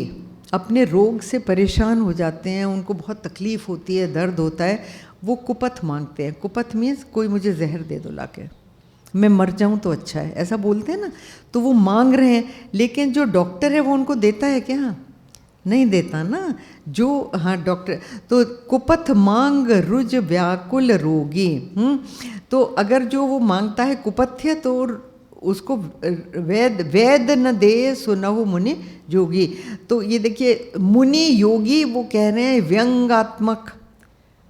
अपने रोग से परेशान हो जाते हैं, उनको बहुत तकलीफ़ होती है, दर्द होता है, वो कुपथ मांगते हैं। कुपथ मीन्स कोई मुझे जहर दे दो लाके, मैं मर जाऊं तो अच्छा है, ऐसा बोलते हैं ना। तो वो मांग रहे हैं, लेकिन जो डॉक्टर है वो उनको देता है क्या? नहीं देता ना। जो हाँ डॉक्टर, तो कुपथ मांग रुज व्याकुल रोगी। तो अगर जो वो मांगता है कुपथ्य, तो उसको वेद न दे सुनहु मुनि योगी। तो ये देखिए, मुनि योगी वो कह रहे हैं व्यंगात्मक,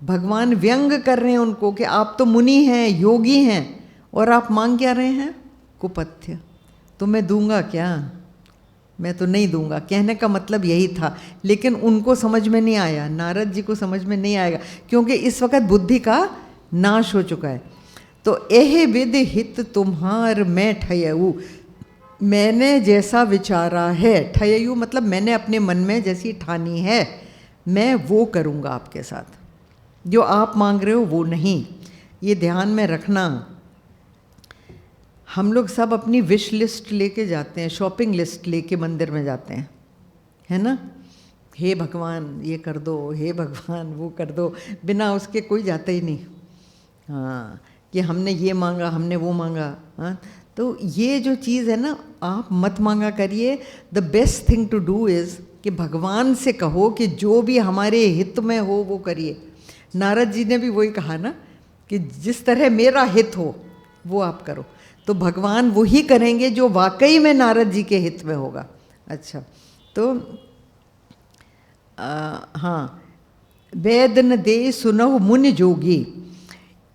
भगवान व्यंग कर रहे हैं उनको कि आप तो मुनि हैं, योगी हैं, और आप मांग क्या रहे हैं? कुपथ्य। तो मैं दूंगा क्या? मैं तो नहीं दूंगा। कहने का मतलब यही था, लेकिन उनको समझ में नहीं आया, नारद जी को समझ में नहीं आएगा, क्योंकि इस वक्त बुद्धि का नाश हो चुका है। तो एह विद हित तुम्हार मैं ठयऊ, मैंने जैसा विचारा है, ठयऊ मतलब मैंने अपने मन में जैसी ठानी है, मैं वो करूँगा आपके साथ। जो आप मांग रहे हो वो नहीं, ये ध्यान में रखना। हम लोग सब अपनी विश लिस्ट लेके जाते हैं, शॉपिंग लिस्ट लेके मंदिर में जाते हैं, है ना। हे भगवान ये कर दो, हे भगवान वो कर दो, बिना उसके कोई जाता ही नहीं। हाँ, कि हमने ये मांगा, हमने वो मांगा। हाँ, तो ये जो चीज़ है ना, आप मत मांगा करिए। The best thing to do is कि भगवान से कहो कि जो भी हमारे हित में हो वो करिए। नारद जी ने भी वही कहा ना कि जिस तरह मेरा हित हो वो आप करो। तो भगवान वही करेंगे जो वाकई में नारद जी के हित में होगा। अच्छा, तो हाँ, वेद न दे सुनहु मुनि जोगी,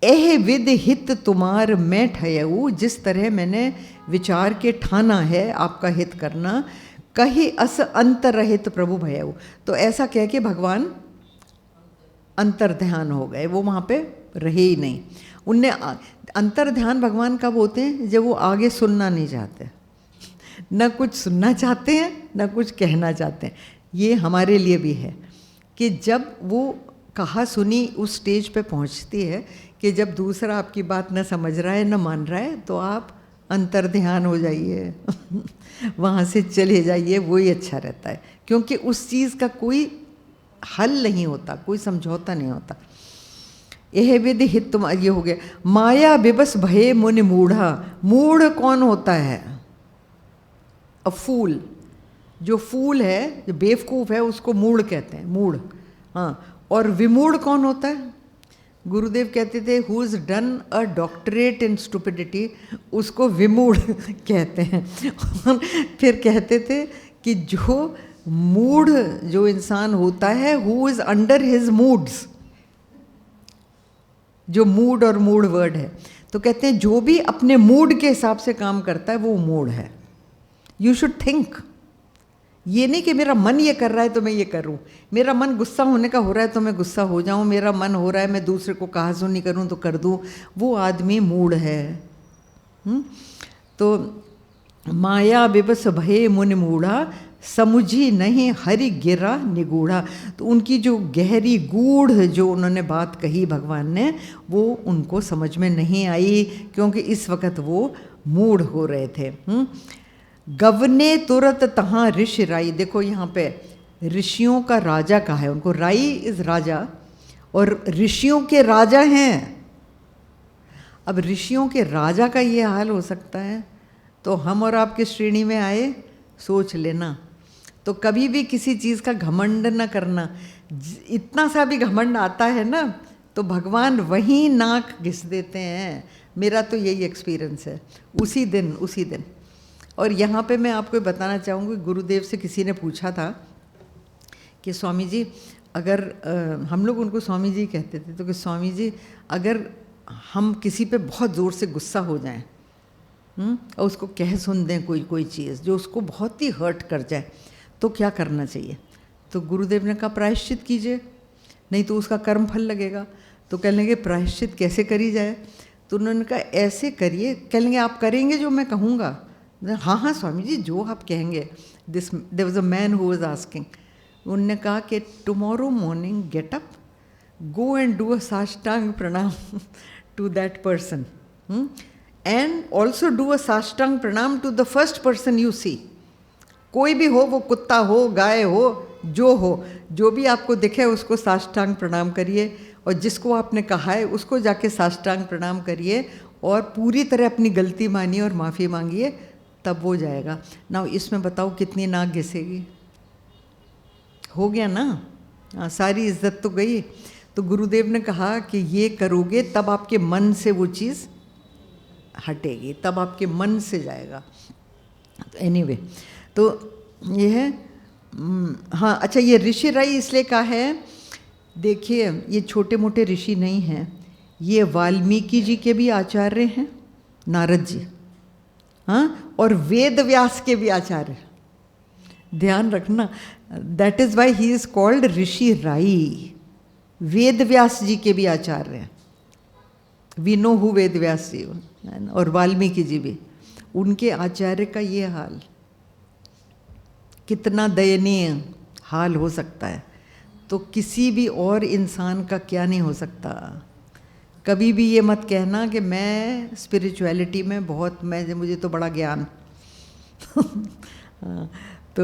एह विद हित तुम्हार मैं ठयऊ, जिस तरह मैंने विचार के ठाना है आपका हित करना, कही अस अंतरहित प्रभु भयऊ। तो ऐसा कह के भगवान अंतर ध्यान हो गए, वो वहाँ पे रहे ही नहीं। उनने अंतर ध्यान भगवान कब होते हैं? जब वो आगे सुनना नहीं चाहते, न कुछ सुनना चाहते हैं, न कुछ कहना चाहते हैं। ये हमारे लिए भी है कि जब वो कहा सुनी उस स्टेज पे पहुंचती है कि जब दूसरा आपकी बात न समझ रहा है, न मान रहा है, तो आप अंतर ध्यान हो जाइए वहाँ से चले जाइए, वही अच्छा रहता है। क्योंकि उस चीज़ का कोई हल नहीं होता, कोई समझौता नहीं होता। यह विद हित तुम, ये हो गया। माया बिबस भये मुनि मूढ़ा, मूढ़ कौन होता है? अ फूल। जो फूल है, जो बेवकूफ़ है, उसको मूढ़ कहते हैं, मूढ़। हाँ, और विमूढ़ कौन होता है? गुरुदेव कहते थे who is done a doctorate in stupidity, उसको विमूढ़ कहते हैं। फिर कहते थे कि जो मूढ़ जो इंसान होता है, who is under his moods, जो मूड और मूड वर्ड है, तो कहते हैं जो भी अपने मूड के हिसाब से काम करता है वो मूड है। यू शुड थिंक, ये नहीं कि मेरा मन ये कर रहा है तो मैं ये करूं, मेरा मन गुस्सा होने का हो रहा है तो मैं गुस्सा हो जाऊं, मेरा मन हो रहा है मैं दूसरे को कहा सुनी करूं तो कर दूं, वो आदमी मूड है। तो माया बिबस भये मुनि मूढ़ा, समुझी नहीं हरि गिरा निगूढ़ा। तो उनकी जो गहरी गूढ़ जो उन्होंने बात कही भगवान ने, वो उनको समझ में नहीं आई, क्योंकि इस वक्त वो मूढ़ हो रहे थे। गवने तुरत तहाँ ऋषि राई। देखो यहाँ पे ऋषियों का राजा कहा है उनको, राई इज राजा, और ऋषियों के राजा हैं। अब ऋषियों के राजा का ये हाल हो सकता है, तो हम और आप किस श्रेणी में आए सोच लेना। तो कभी भी किसी चीज़ का घमंड न करना। इतना सा भी घमंड आता है ना, तो भगवान वहीं नाक घिस देते हैं। मेरा तो यही एक्सपीरियंस है, उसी दिन। और यहाँ पे मैं आपको बताना चाहूँगी, गुरुदेव से किसी ने पूछा था कि स्वामी जी अगर हम लोग उनको स्वामी जी कहते थे, तो कि स्वामी जी अगर हम किसी पे बहुत ज़ोर से गुस्सा हो जाएं और उसको कह सुन दें कोई चीज़ जो उसको बहुत ही हर्ट कर जाए, तो क्या करना चाहिए? तो गुरुदेव ने कहा प्रायश्चित कीजिए, नहीं तो उसका कर्म फल लगेगा। तो कह लेंगे प्रायश्चित कैसे करी जाए? तो उन्होंने कहा ऐसे करिए, कह लेंगे आप करेंगे जो मैं कहूँगा? हाँ स्वामी जी जो आप कहेंगे। There was a man who was asking, उन्होंने कहा कि tomorrow morning get up, go and do a sashtang pranam to that person, and also do a sashtang pranam to the first person you see. कोई भी हो, वो कुत्ता हो, गाय हो, जो हो, जो भी आपको दिखे उसको साष्टांग प्रणाम करिए, और जिसको आपने कहा है उसको जाके साष्टांग प्रणाम करिए और पूरी तरह अपनी गलती मानिए और माफ़ी मांगिए, तब वो जाएगा ना। इसमें बताओ कितनी नाक घिसेगी? हो गया ना? सारी इज्जत तो गई। तो गुरुदेव ने कहा कि ये करोगे तब आपके मन से वो चीज़ हटेगी, तब आपके मन से जाएगा। तो एनीवे, तो ये है। हाँ अच्छा, ये ऋषि राई इसलिए कहा है, देखिए ये छोटे मोटे ऋषि नहीं हैं, ये वाल्मीकि जी के भी आचार्य हैं, नारद जी, हाँ, और वेद व्यास के भी आचार्य। ध्यान रखना, that is why he is called rishi राई। वेद व्यास जी के भी आचार्य हैं। We know who Ved Vyas ji, और वाल्मीकि जी भी, उनके आचार्य का ये हाल, कितना दयनीय हाल हो सकता है। तो किसी भी और इंसान का क्या नहीं हो सकता। कभी भी ये मत कहना कि मैं स्पिरिचुअलिटी में बहुत, मुझे तो बड़ा ज्ञान तो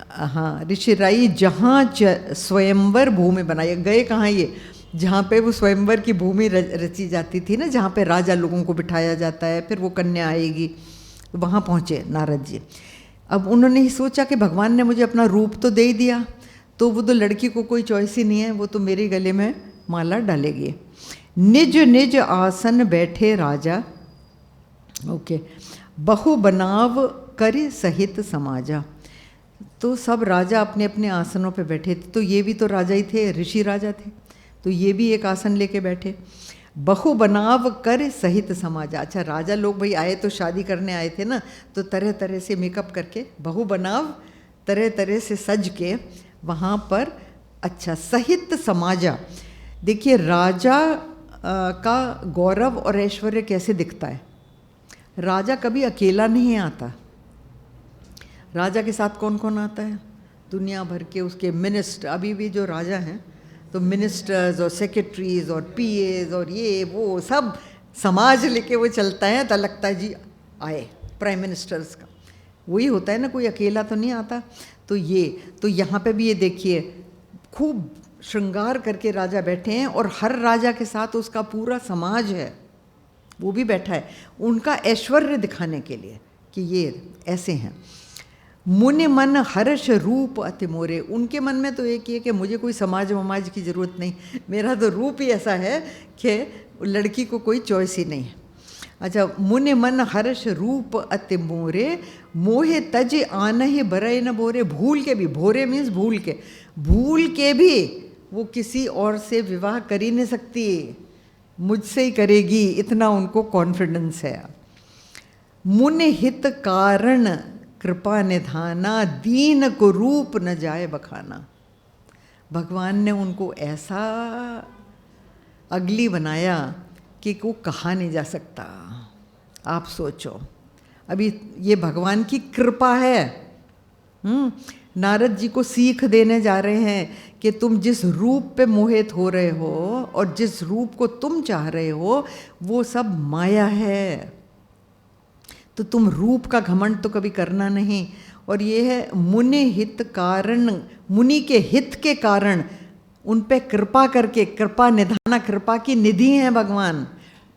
हाँ, ऋषि राई जहाँ स्वयंवर भूमि बनाई गए, कहाँ ये, जहाँ पे वो स्वयंवर की भूमि रची जाती थी ना, जहाँ पे राजा लोगों को बिठाया जाता है, फिर वो कन्या आएगी, तो वहाँ पहुँचे नारद जी। अब उन्होंने ही सोचा कि भगवान ने मुझे अपना रूप तो दे ही दिया, तो वो तो लड़की को कोई चॉइस ही नहीं है, वो तो मेरे गले में माला डालेगी। निज निज आसन बैठे राजा, ओके, बहु बनाव कर सहित समाजा। तो सब राजा अपने अपने आसनों पे बैठे थे, तो ये भी तो राजा ही थे, ऋषि राजा थे, तो ये भी एक आसन लेके बैठे। बहु बनाव कर सहित समाजा। अच्छा, राजा लोग भाई आए तो शादी करने आए थे ना, तो तरह तरह से मेकअप करके, बहु बनाव तरह तरह से सज के वहाँ पर, अच्छा, सहित समाजा। देखिए राजा का गौरव और ऐश्वर्य कैसे दिखता है। राजा कभी अकेला नहीं आता। राजा के साथ कौन कौन आता है? दुनिया भर के उसके मिनिस्टर, अभी भी जो राजा हैं तो मिनिस्टर्स और सेक्रेटरीज और पीएज और ये वो सब समाज लेके वो चलता है, तो लगता है जी आए प्राइम मिनिस्टर्स का, वही होता है ना, कोई अकेला तो नहीं आता। तो ये, तो यहाँ पे भी ये देखिए खूब श्रृंगार करके राजा बैठे हैं, और हर राजा के साथ उसका पूरा समाज है, वो भी बैठा है उनका ऐश्वर्य दिखाने के लिए कि ये ऐसे हैं। मुनि मन हर्ष रूप अति मोरे। उनके मन में तो एक ही है कि मुझे कोई समाज वमाज की ज़रूरत नहीं, मेरा तो रूप ही ऐसा है कि लड़की को कोई चॉइस ही नहीं है। अच्छा, मुनि मन हर्ष रूप अति मोरे, मोहे तज आन ही बरय न बोरे। भूल के भी, भोरे मीन्स भूल के भी वो किसी और से विवाह कर ही नहीं सकती, मुझसे ही करेगी, इतना उनको कॉन्फिडेंस है। मुनि हित कारण कृपा निधाना, दीन को रूप न जाए बखाना। भगवान ने उनको ऐसा अगली बनाया कि वो कहा नहीं जा सकता। आप सोचो, अभी ये भगवान की कृपा है। नारद जी को सीख देने जा रहे हैं कि तुम जिस रूप पे मोहित हो रहे हो और जिस रूप को तुम चाह रहे हो, वो सब माया है, तो तुम रूप का घमंड तो कभी करना नहीं। और ये है मुनि हित कारण, मुनि के हित के कारण उन पे कृपा करके, कृपा निधाना, कृपा की निधि है भगवान।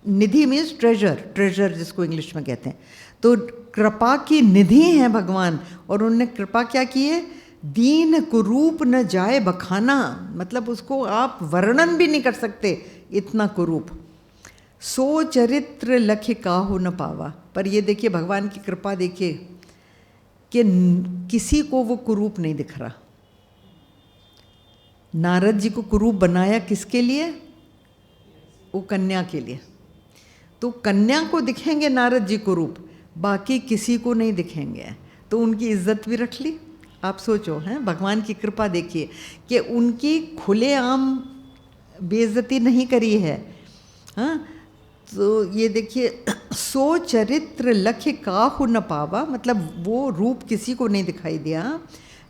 निधि मीन्स ट्रेजर, ट्रेजर जिसको इंग्लिश में कहते हैं। तो कृपा की निधि है भगवान, और उनने कृपा क्या की है? दीन कुरूप न जाए बखाना, मतलब उसको आप वर्णन भी नहीं कर सकते, इतना कुरूप। सो चरित्र लख काहू न पावा। पर ये देखिए भगवान की कृपा देखिए कि किसी को वो कुरूप नहीं दिख रहा। नारद जी को कुरूप बनाया किसके लिए? वो कन्या के लिए। तो कन्या को दिखेंगे नारद जी कुरूप, बाकी किसी को नहीं दिखेंगे, तो उनकी इज्जत भी रख ली। आप सोचो, हैं भगवान की कृपा देखिए कि उनकी खुलेआम बेइज्जती नहीं करी है। हाँ, तो ये देखिए, सो चरित्र लख काहू न पावा, मतलब वो रूप किसी को नहीं दिखाई दिया।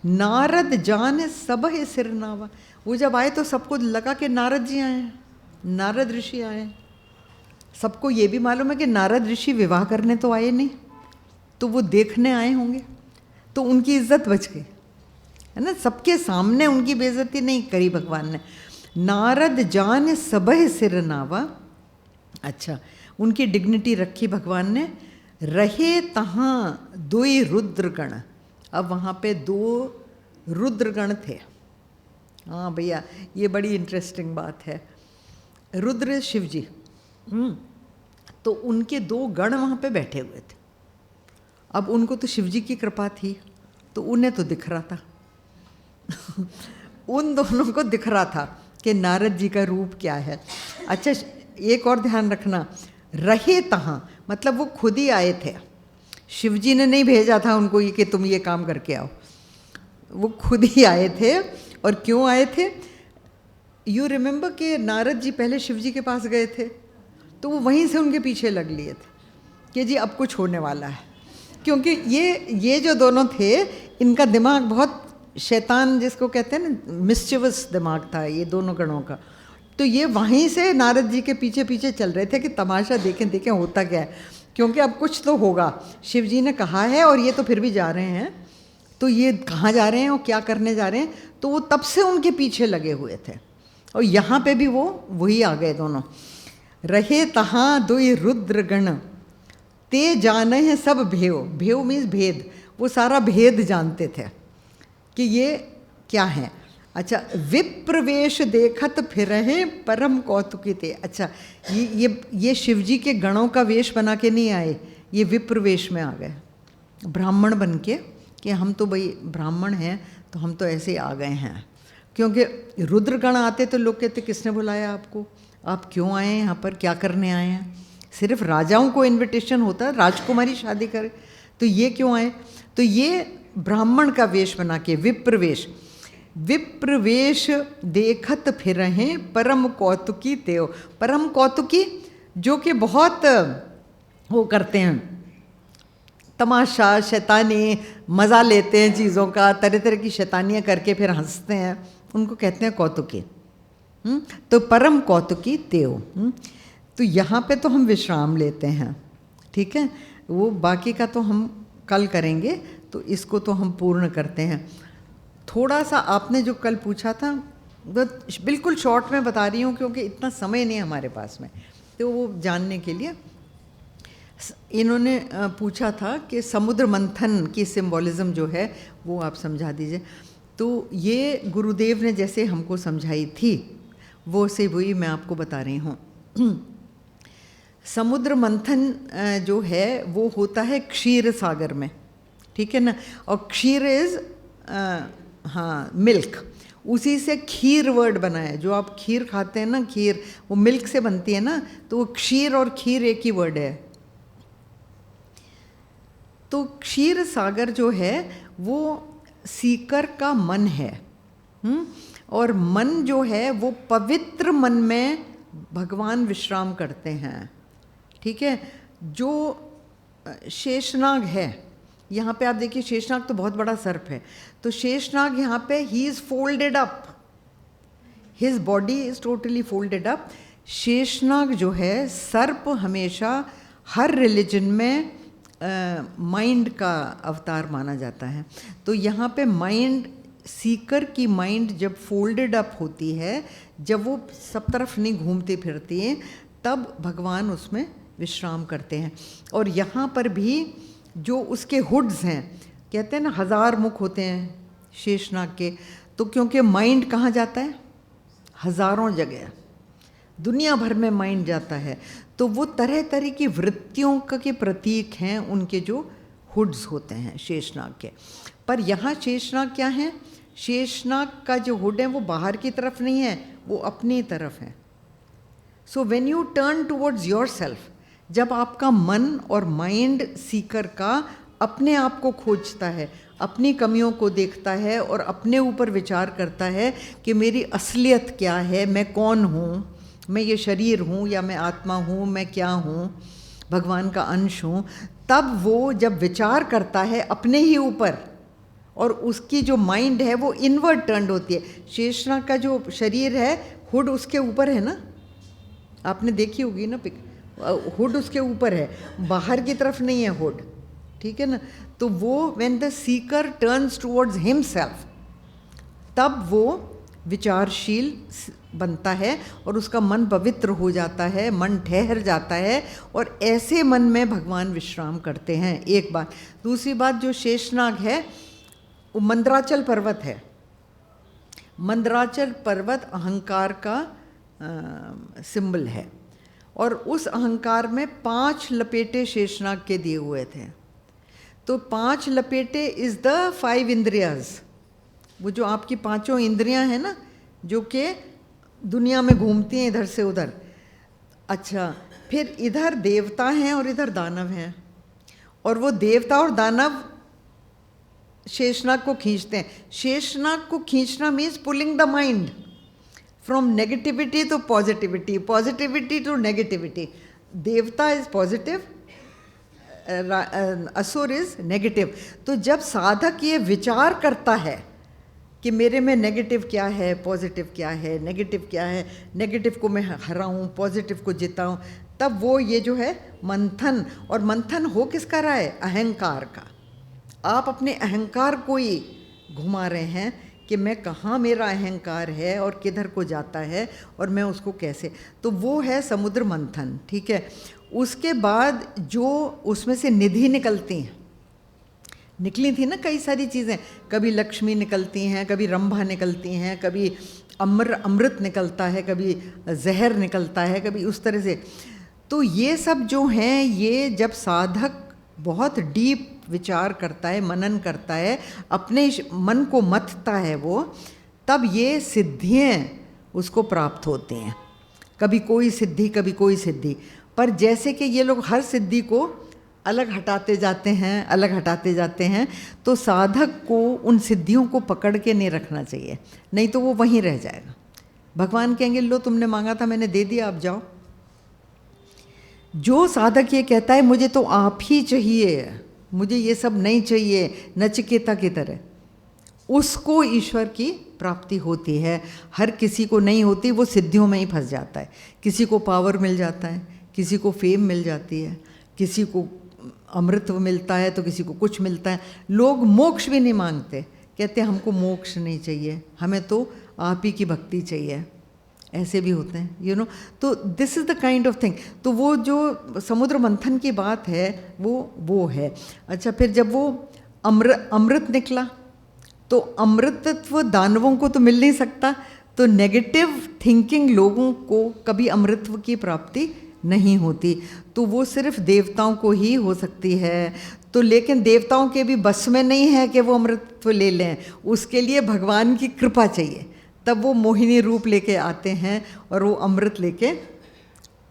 नारद जान सब है सिर नावा। वो जब आए तो सबको लगा कि नारद जी आए हैं, नारद ऋषि आए। सबको ये भी मालूम है कि नारद ऋषि विवाह करने तो आए नहीं, तो वो देखने आए होंगे, तो उनकी इज्जत बच गई। है ना, सबके सामने उनकी बेइज्जती नहीं करी भगवान ने। नारद जान सबह सिर नावा, अच्छा उनकी डिग्निटी रखी भगवान ने। रहे तहाँ दुई रुद्रगण, अब वहाँ पे 2 रुद्रगण थे। हाँ भैया, ये बड़ी इंटरेस्टिंग बात है। रुद्र शिव जी, तो उनके 2 गण वहाँ पे बैठे हुए थे। अब उनको तो शिव जी की कृपा थी, तो उन्हें तो दिख रहा था उन दोनों को दिख रहा था कि नारद जी का रूप क्या है। अच्छा एक और ध्यान रखना, रहे तहाँ मतलब वो खुद ही आए थे, शिव जी ने नहीं भेजा था उनको ये कि तुम ये काम करके आओ, वो खुद ही आए थे। और क्यों आए थे? यू रिमेंबर कि नारद जी पहले शिव जी के पास गए थे, तो वो वहीं से उनके पीछे लग लिए थे कि जी अब कुछ होने वाला है, क्योंकि ये जो दोनों थे इनका दिमाग बहुत शैतान जिसको कहते हैं ना, मिस्चिवस दिमाग था ये दोनों गणों का। तो ये वहीं से नारद जी के पीछे पीछे चल रहे थे कि तमाशा देखें देखें होता क्या है, क्योंकि अब कुछ तो होगा, शिव जी ने कहा है और ये तो फिर भी जा रहे हैं, तो ये कहाँ जा रहे हैं और क्या करने जा रहे हैं। तो वो तब से उनके पीछे लगे हुए थे, और यहाँ पे भी वो वही आ गए दोनों। रहे तहाँ दुई रुद्रगण, ते जाने हैं सब भेव, भेव मीन्स भेद, वो सारा भेद जानते थे कि ये क्या है। अच्छा, विप्रवेश देखत फिरहे परम कौतुकी थे। अच्छा ये शिव जी के गणों का वेश बना के नहीं आए, ये विप्रवेश में आ गए, ब्राह्मण बन के, कि हम तो भाई ब्राह्मण हैं तो हम तो ऐसे आ गए हैं। क्योंकि रुद्रगण आते तो लोग कहते किसने बुलाया आपको, आप क्यों आए यहाँ पर, क्या करने आए हैं। सिर्फ राजाओं को इनविटेशन होता है, राजकुमारी शादी करे, तो ये क्यों आए। तो ये ब्राह्मण का वेश बना के विप्रवेश, विप्रवेश देखत फिरहे परम कौतुकी तेव, परम कौतुकी जो कि बहुत वो करते हैं तमाशा, शैतानी, मज़ा लेते हैं चीज़ों का, तरह तरह की शैतानियाँ करके फिर हंसते हैं, उनको कहते हैं कौतुकी। तो परम कौतुकी तेव। तो यहाँ पे तो हम विश्राम लेते हैं, ठीक है, वो बाकी का तो हम कल करेंगे, तो इसको तो हम पूर्ण करते हैं। थोड़ा सा आपने जो कल पूछा था वो बिल्कुल शॉर्ट में बता रही हूँ, क्योंकि इतना समय नहीं हमारे पास में, तो वो जानने के लिए इन्होंने पूछा था कि समुद्र मंथन की सिंबॉलिज्म जो है वो आप समझा दीजिए। तो ये गुरुदेव ने जैसे हमको समझाई थी वो से वही मैं आपको बता रही हूँ। समुद्र मंथन जो है वो होता है क्षीर सागर में, ठीक है ना, और क्षीर इज हाँ मिल्क, उसी से खीर वर्ड बना है। जो आप खीर खाते हैं ना, खीर वो मिल्क से बनती है ना, तो वो क्षीर और खीर एक ही वर्ड है। तो क्षीर सागर जो है वो सीकर का मन है, और मन जो है वो पवित्र मन में भगवान विश्राम करते हैं, ठीक है। जो शेषनाग है, यहाँ पे आप देखिए शेषनाग तो बहुत बड़ा सर्प है, तो शेषनाग यहाँ पे he is folded up, his body is totally folded up. Sheshnag जो है, सर्प हमेशा हर रिलीजन में माइंड का अवतार माना जाता है। तो यहाँ पे माइंड, सीकर की माइंड जब फोल्डेड अप होती है, जब वो सब तरफ नहीं घूमती फिरती है, तब भगवान उसमें विश्राम करते हैं। और यहाँ पर भी जो उसके हुड्स हैं, कहते हैं ना 1000 मुख होते हैं शेषनाग के, तो क्योंकि माइंड कहाँ जाता है, हज़ारों जगह दुनिया भर में माइंड जाता है, तो वो तरह तरह की वृत्तियों के प्रतीक हैं उनके जो हुड्स होते हैं शेषनाग के। पर यहाँ शेषनाग क्या है, शेषनाग का जो हुड है वो बाहर की तरफ नहीं है, वो अपनी तरफ है। So when U turn towards your self, जब आपका मन और माइंड सीकर का अपने आप को खोजता है, अपनी कमियों को देखता है और अपने ऊपर विचार करता है कि मेरी असलियत क्या है, मैं कौन हूँ, मैं ये शरीर हूँ या मैं आत्मा हूँ, मैं क्या हूँ, भगवान का अंश हूँ, तब वो जब विचार करता है अपने ही ऊपर, और उसकी जो माइंड है वो इनवर्ड टर्न्ड होती है। शेषनाग का जो शरीर है, हुड उसके ऊपर है ना, आपने देखी होगी ना पिक, हुड उसके ऊपर है, बाहर की तरफ नहीं है हुड, ठीक है ना। तो वो when the seeker turns towards himself, तब वो विचारशील बनता है और उसका मन पवित्र हो जाता है, मन ठहर जाता है, और ऐसे मन में भगवान विश्राम करते हैं। एक बात। दूसरी बात, जो शेषनाग है वो मंदराचल पर्वत है। मंदराचल पर्वत अहंकार का सिंबल है, और उस अहंकार में 5 लपेटे शेषनाग के दिए हुए थे। तो 5 लपेटे इज़ द 5 इंद्रियाज, वो जो आपकी 5 इंद्रियां हैं ना, जो कि दुनिया में घूमती हैं इधर से उधर। अच्छा, फिर इधर देवता हैं और इधर दानव हैं, और वो देवता और दानव शेषनाग को खींचते हैं। शेषनाग को खींचना means pulling the mind from negativity to positivity, positivity to negativity. देवता इज पॉजिटिव, असुर इज नेगेटिव। तो जब साधक ये विचार करता है कि मेरे में नेगेटिव क्या है, पॉजिटिव क्या है, नेगेटिव क्या है, नेगेटिव को मैं हराऊं, पॉजिटिव को जिताऊं, तब वो ये जो है मंथन, और मंथन हो किसका रहा है? अहंकार का। आप अपने अहंकार को ही घुमा रहे हैं कि मैं कहाँ मेरा अहंकार है और किधर को जाता है और मैं उसको कैसे, तो वो है समुद्र मंथन। ठीक है। उसके बाद जो उसमें से निधि निकलती हैं, निकली थी ना कई सारी चीज़ें, कभी लक्ष्मी निकलती हैं, कभी रंभा निकलती हैं, कभी अमृत निकलता है, कभी जहर निकलता है, कभी उस तरह से। तो ये सब जो हैं, ये जब साधक बहुत डीप विचार करता है, मनन करता है, अपने मन को मथता है वो, तब ये सिद्धियाँ उसको प्राप्त होती हैं। कभी कोई सिद्धि, कभी कोई सिद्धि। पर जैसे कि ये लोग हर सिद्धि को अलग हटाते जाते हैं, अलग हटाते जाते हैं, तो साधक को उन सिद्धियों को पकड़ के नहीं रखना चाहिए, नहीं तो वो वहीं रह जाएगा। भगवान कहेंगे लो तुमने मांगा था, मैंने दे दिया, आप जाओ। जो साधक ये कहता है मुझे तो आप ही चाहिए, मुझे ये सब नहीं चाहिए, नचिकेता की तरह, उसको ईश्वर की प्राप्ति होती है। हर किसी को नहीं होती, वो सिद्धियों में ही फंस जाता है। किसी को पावर मिल जाता है, किसी को फेम मिल जाती है, किसी को अमृत मिलता है, तो किसी को कुछ मिलता है। लोग मोक्ष भी नहीं मांगते, कहते हैं हमको मोक्ष नहीं चाहिए, हमें तो आप ही की भक्ति चाहिए। ऐसे भी होते हैं, यू नो। तो this is the kind of thing. तो वो जो समुद्र मंथन की बात है वो है। अच्छा, फिर जब वो अमृत निकला, तो अमृतत्व दानवों को तो मिल नहीं सकता, तो नेगेटिव थिंकिंग लोगों को कभी अमृतत्व की प्राप्ति नहीं होती, तो वो सिर्फ देवताओं को ही हो सकती है। तो लेकिन देवताओं के भी बस में नहीं है कि वो अमृतत्व ले लें, उसके लिए भगवान की कृपा चाहिए, तब वो मोहिनी रूप लेके आते हैं और वो अमृत लेके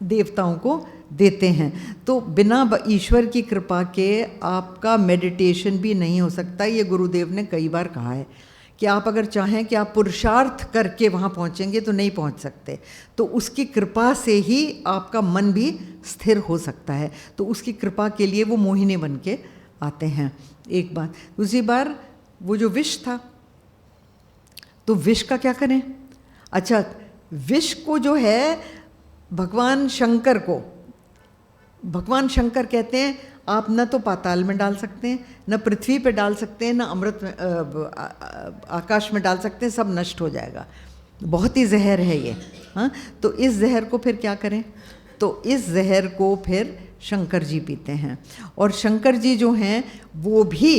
देवताओं को देते हैं। तो बिना ईश्वर की कृपा के आपका मेडिटेशन भी नहीं हो सकता। ये गुरुदेव ने कई बार कहा है कि आप अगर चाहें कि आप पुरुषार्थ करके वहाँ पहुँचेंगे तो नहीं पहुँच सकते, तो उसकी कृपा से ही आपका मन भी स्थिर हो सकता है। तो उसकी कृपा के लिए वो मोहिनी बन के आते हैं, एक बात। दूसरी बार वो जो विष था, तो विष का क्या करें? अच्छा, विष को जो है भगवान शंकर कहते हैं आप न तो पाताल में डाल सकते हैं, न पृथ्वी पे डाल सकते हैं, न अमृत में आकाश में डाल सकते हैं, सब नष्ट हो जाएगा, बहुत ही जहर है ये। हाँ, तो इस जहर को फिर क्या करें? तो इस जहर को फिर शंकर जी पीते हैं, और शंकर जी जो हैं वो भी,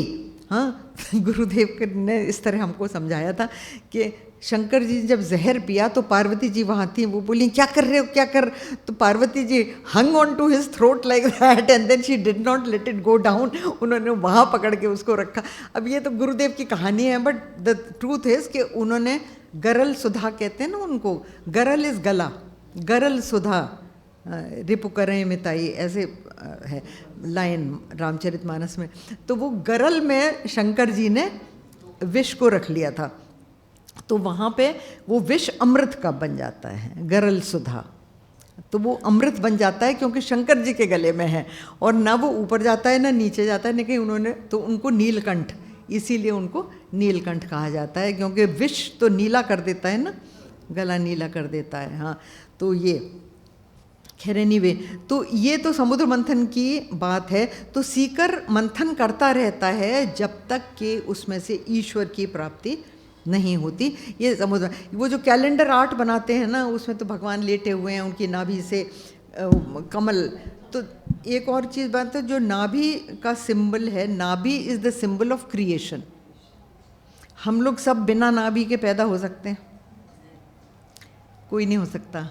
हाँ, गुरुदेव ने इस तरह हमको समझाया था कि शंकर जी जब जहर पिया तो पार्वती जी वहाँ थी, वो बोली क्या कर रहे हो, क्या कर, तो Parvati ji hung on to his throat like that and then she did not let it go down. उन्होंने वहाँ पकड़ के उसको रखा। अब ये तो गुरुदेव की कहानी है, बट द ट्रूथ इज़ कि उन्होंने गरल सुधा कहते हैं ना उनको, गरल इज़ गला, गरल सुधा रिपु करें मिताई, ऐसे है लाइन रामचरितमानस में। तो वो गरल में शंकर जी ने विष को रख लिया था, तो वहाँ पे वो विष अमृत का बन जाता है, गरल सुधा। तो वो अमृत बन जाता है क्योंकि शंकर जी के गले में है, और ना वो ऊपर जाता है ना नीचे जाता है, लेकिन उन्होंने तो उनको नीलकंठ, इसीलिए उनको नीलकंठ कहा जाता है, क्योंकि विष तो नीला कर देता है ना, गला नीला कर देता है। हाँ, तो ये खैर एनीवे, तो ये तो समुद्र मंथन की बात है। तो सीकर मंथन करता रहता है जब तक कि उसमें से ईश्वर की प्राप्ति नहीं होती। ये समुद्र, वो जो कैलेंडर आर्ट बनाते हैं ना, उसमें तो भगवान लेटे हुए हैं, उनकी नाभि से कमल। तो एक और चीज़ बात है, जो नाभि का सिंबल है, नाभि is the symbol of creation. हम लोग सब बिना नाभि के पैदा हो सकते हैं? कोई नहीं हो सकता,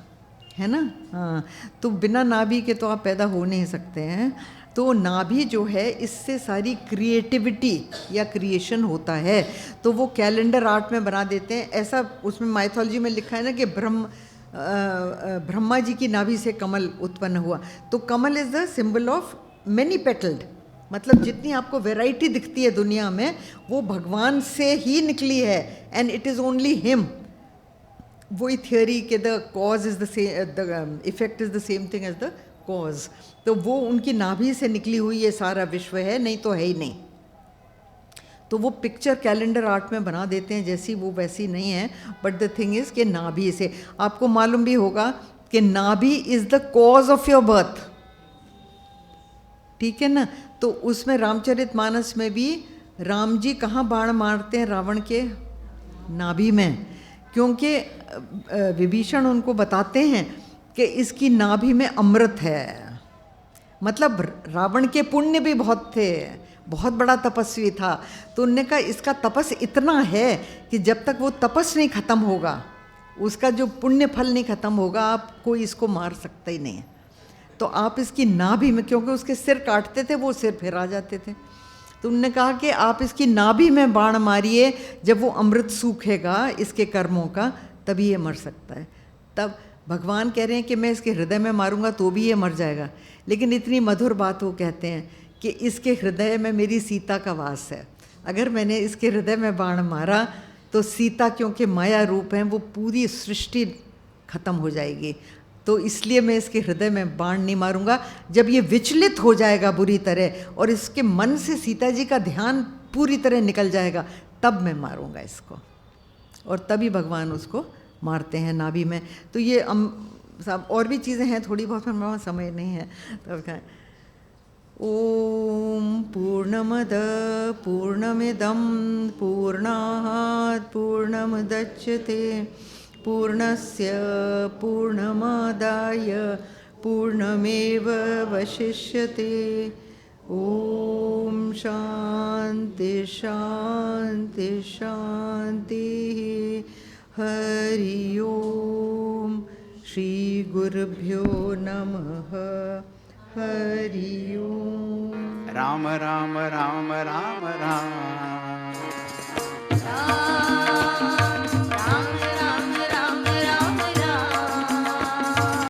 है ना? हाँ, तो बिना नाभि के तो आप पैदा हो नहीं सकते हैं। तो नाभि जो है, इससे सारी क्रिएटिविटी या क्रिएशन होता है। तो वो कैलेंडर आर्ट में बना देते हैं ऐसा। उसमें माइथोलॉजी में लिखा है ना कि ब्रह्मा जी की नाभि से कमल उत्पन्न हुआ। तो kamal is the symbol of many petalled, मतलब जितनी आपको वैरायटी दिखती है दुनिया में, वो भगवान से ही निकली है, and it is only him. वही थियोरी के the cause is the same, the effect is the same thing as the cause. तो वो उनकी नाभि से निकली हुई ये सारा विश्व है, नहीं तो है ही नहीं। तो वो पिक्चर कैलेंडर आर्ट में बना देते हैं जैसी वो वैसी नहीं है, बट द थिंग इज़ कि नाभि से आपको मालूम भी होगा कि नाभि is the cause of your birth, ठीक है ना? तो उसमें रामचरितमानस में भी राम जी कहाँ बाण मारते हैं रावण के? नाभि में, क्योंकि विभीषण उनको बताते हैं कि इसकी नाभि में अमृत है। मतलब रावण के पुण्य भी बहुत थे, बहुत बड़ा तपस्वी था। तो उनने कहा इसका तपस इतना है कि जब तक वो तपस नहीं खत्म होगा, उसका जो पुण्य फल नहीं खत्म होगा, आप कोई इसको मार सकता ही नहीं है। तो आप इसकी नाभि में, क्योंकि उसके सिर काटते थे, वो सिर फिर आ जाते थे, तो उन्होंने कहा कि आप इसकी नाभि में बाण मारिए, जब वो अमृत सूखेगा इसके कर्मों का, तभी ये मर सकता है। तब भगवान कह रहे हैं कि मैं इसके हृदय में मारूंगा तो भी ये मर जाएगा। लेकिन इतनी मधुर बात वो कहते हैं कि इसके हृदय में मेरी सीता का वास है। अगर मैंने इसके हृदय में बाण मारा तो सीता, क्योंकि माया रूप है, वो पूरी सृष्टि खत्म हो जाएगी। तो इसलिए मैं इसके हृदय में बाण नहीं मारूंगा। जब ये विचलित हो जाएगा बुरी तरह और इसके मन से सीता जी का ध्यान पूरी तरह निकल जाएगा, तब मैं मारूंगा इसको। और तभी भगवान उसको मारते हैं नाभि में। तो ये सब और भी चीज़ें हैं थोड़ी बहुत, पर मेरा समय नहीं है। तो ओम पूर्णमद पूर्णमिदं पूर्णात् पूर्णमुदच्यते पूर्णस्य पूर्णमादाय पूर्णमेव वशिष्यते। ओम शांति शांति शांति। हरि ओम। श्री गुरुभ्यो नमः। हरि ओम। राम राम राम राम राम।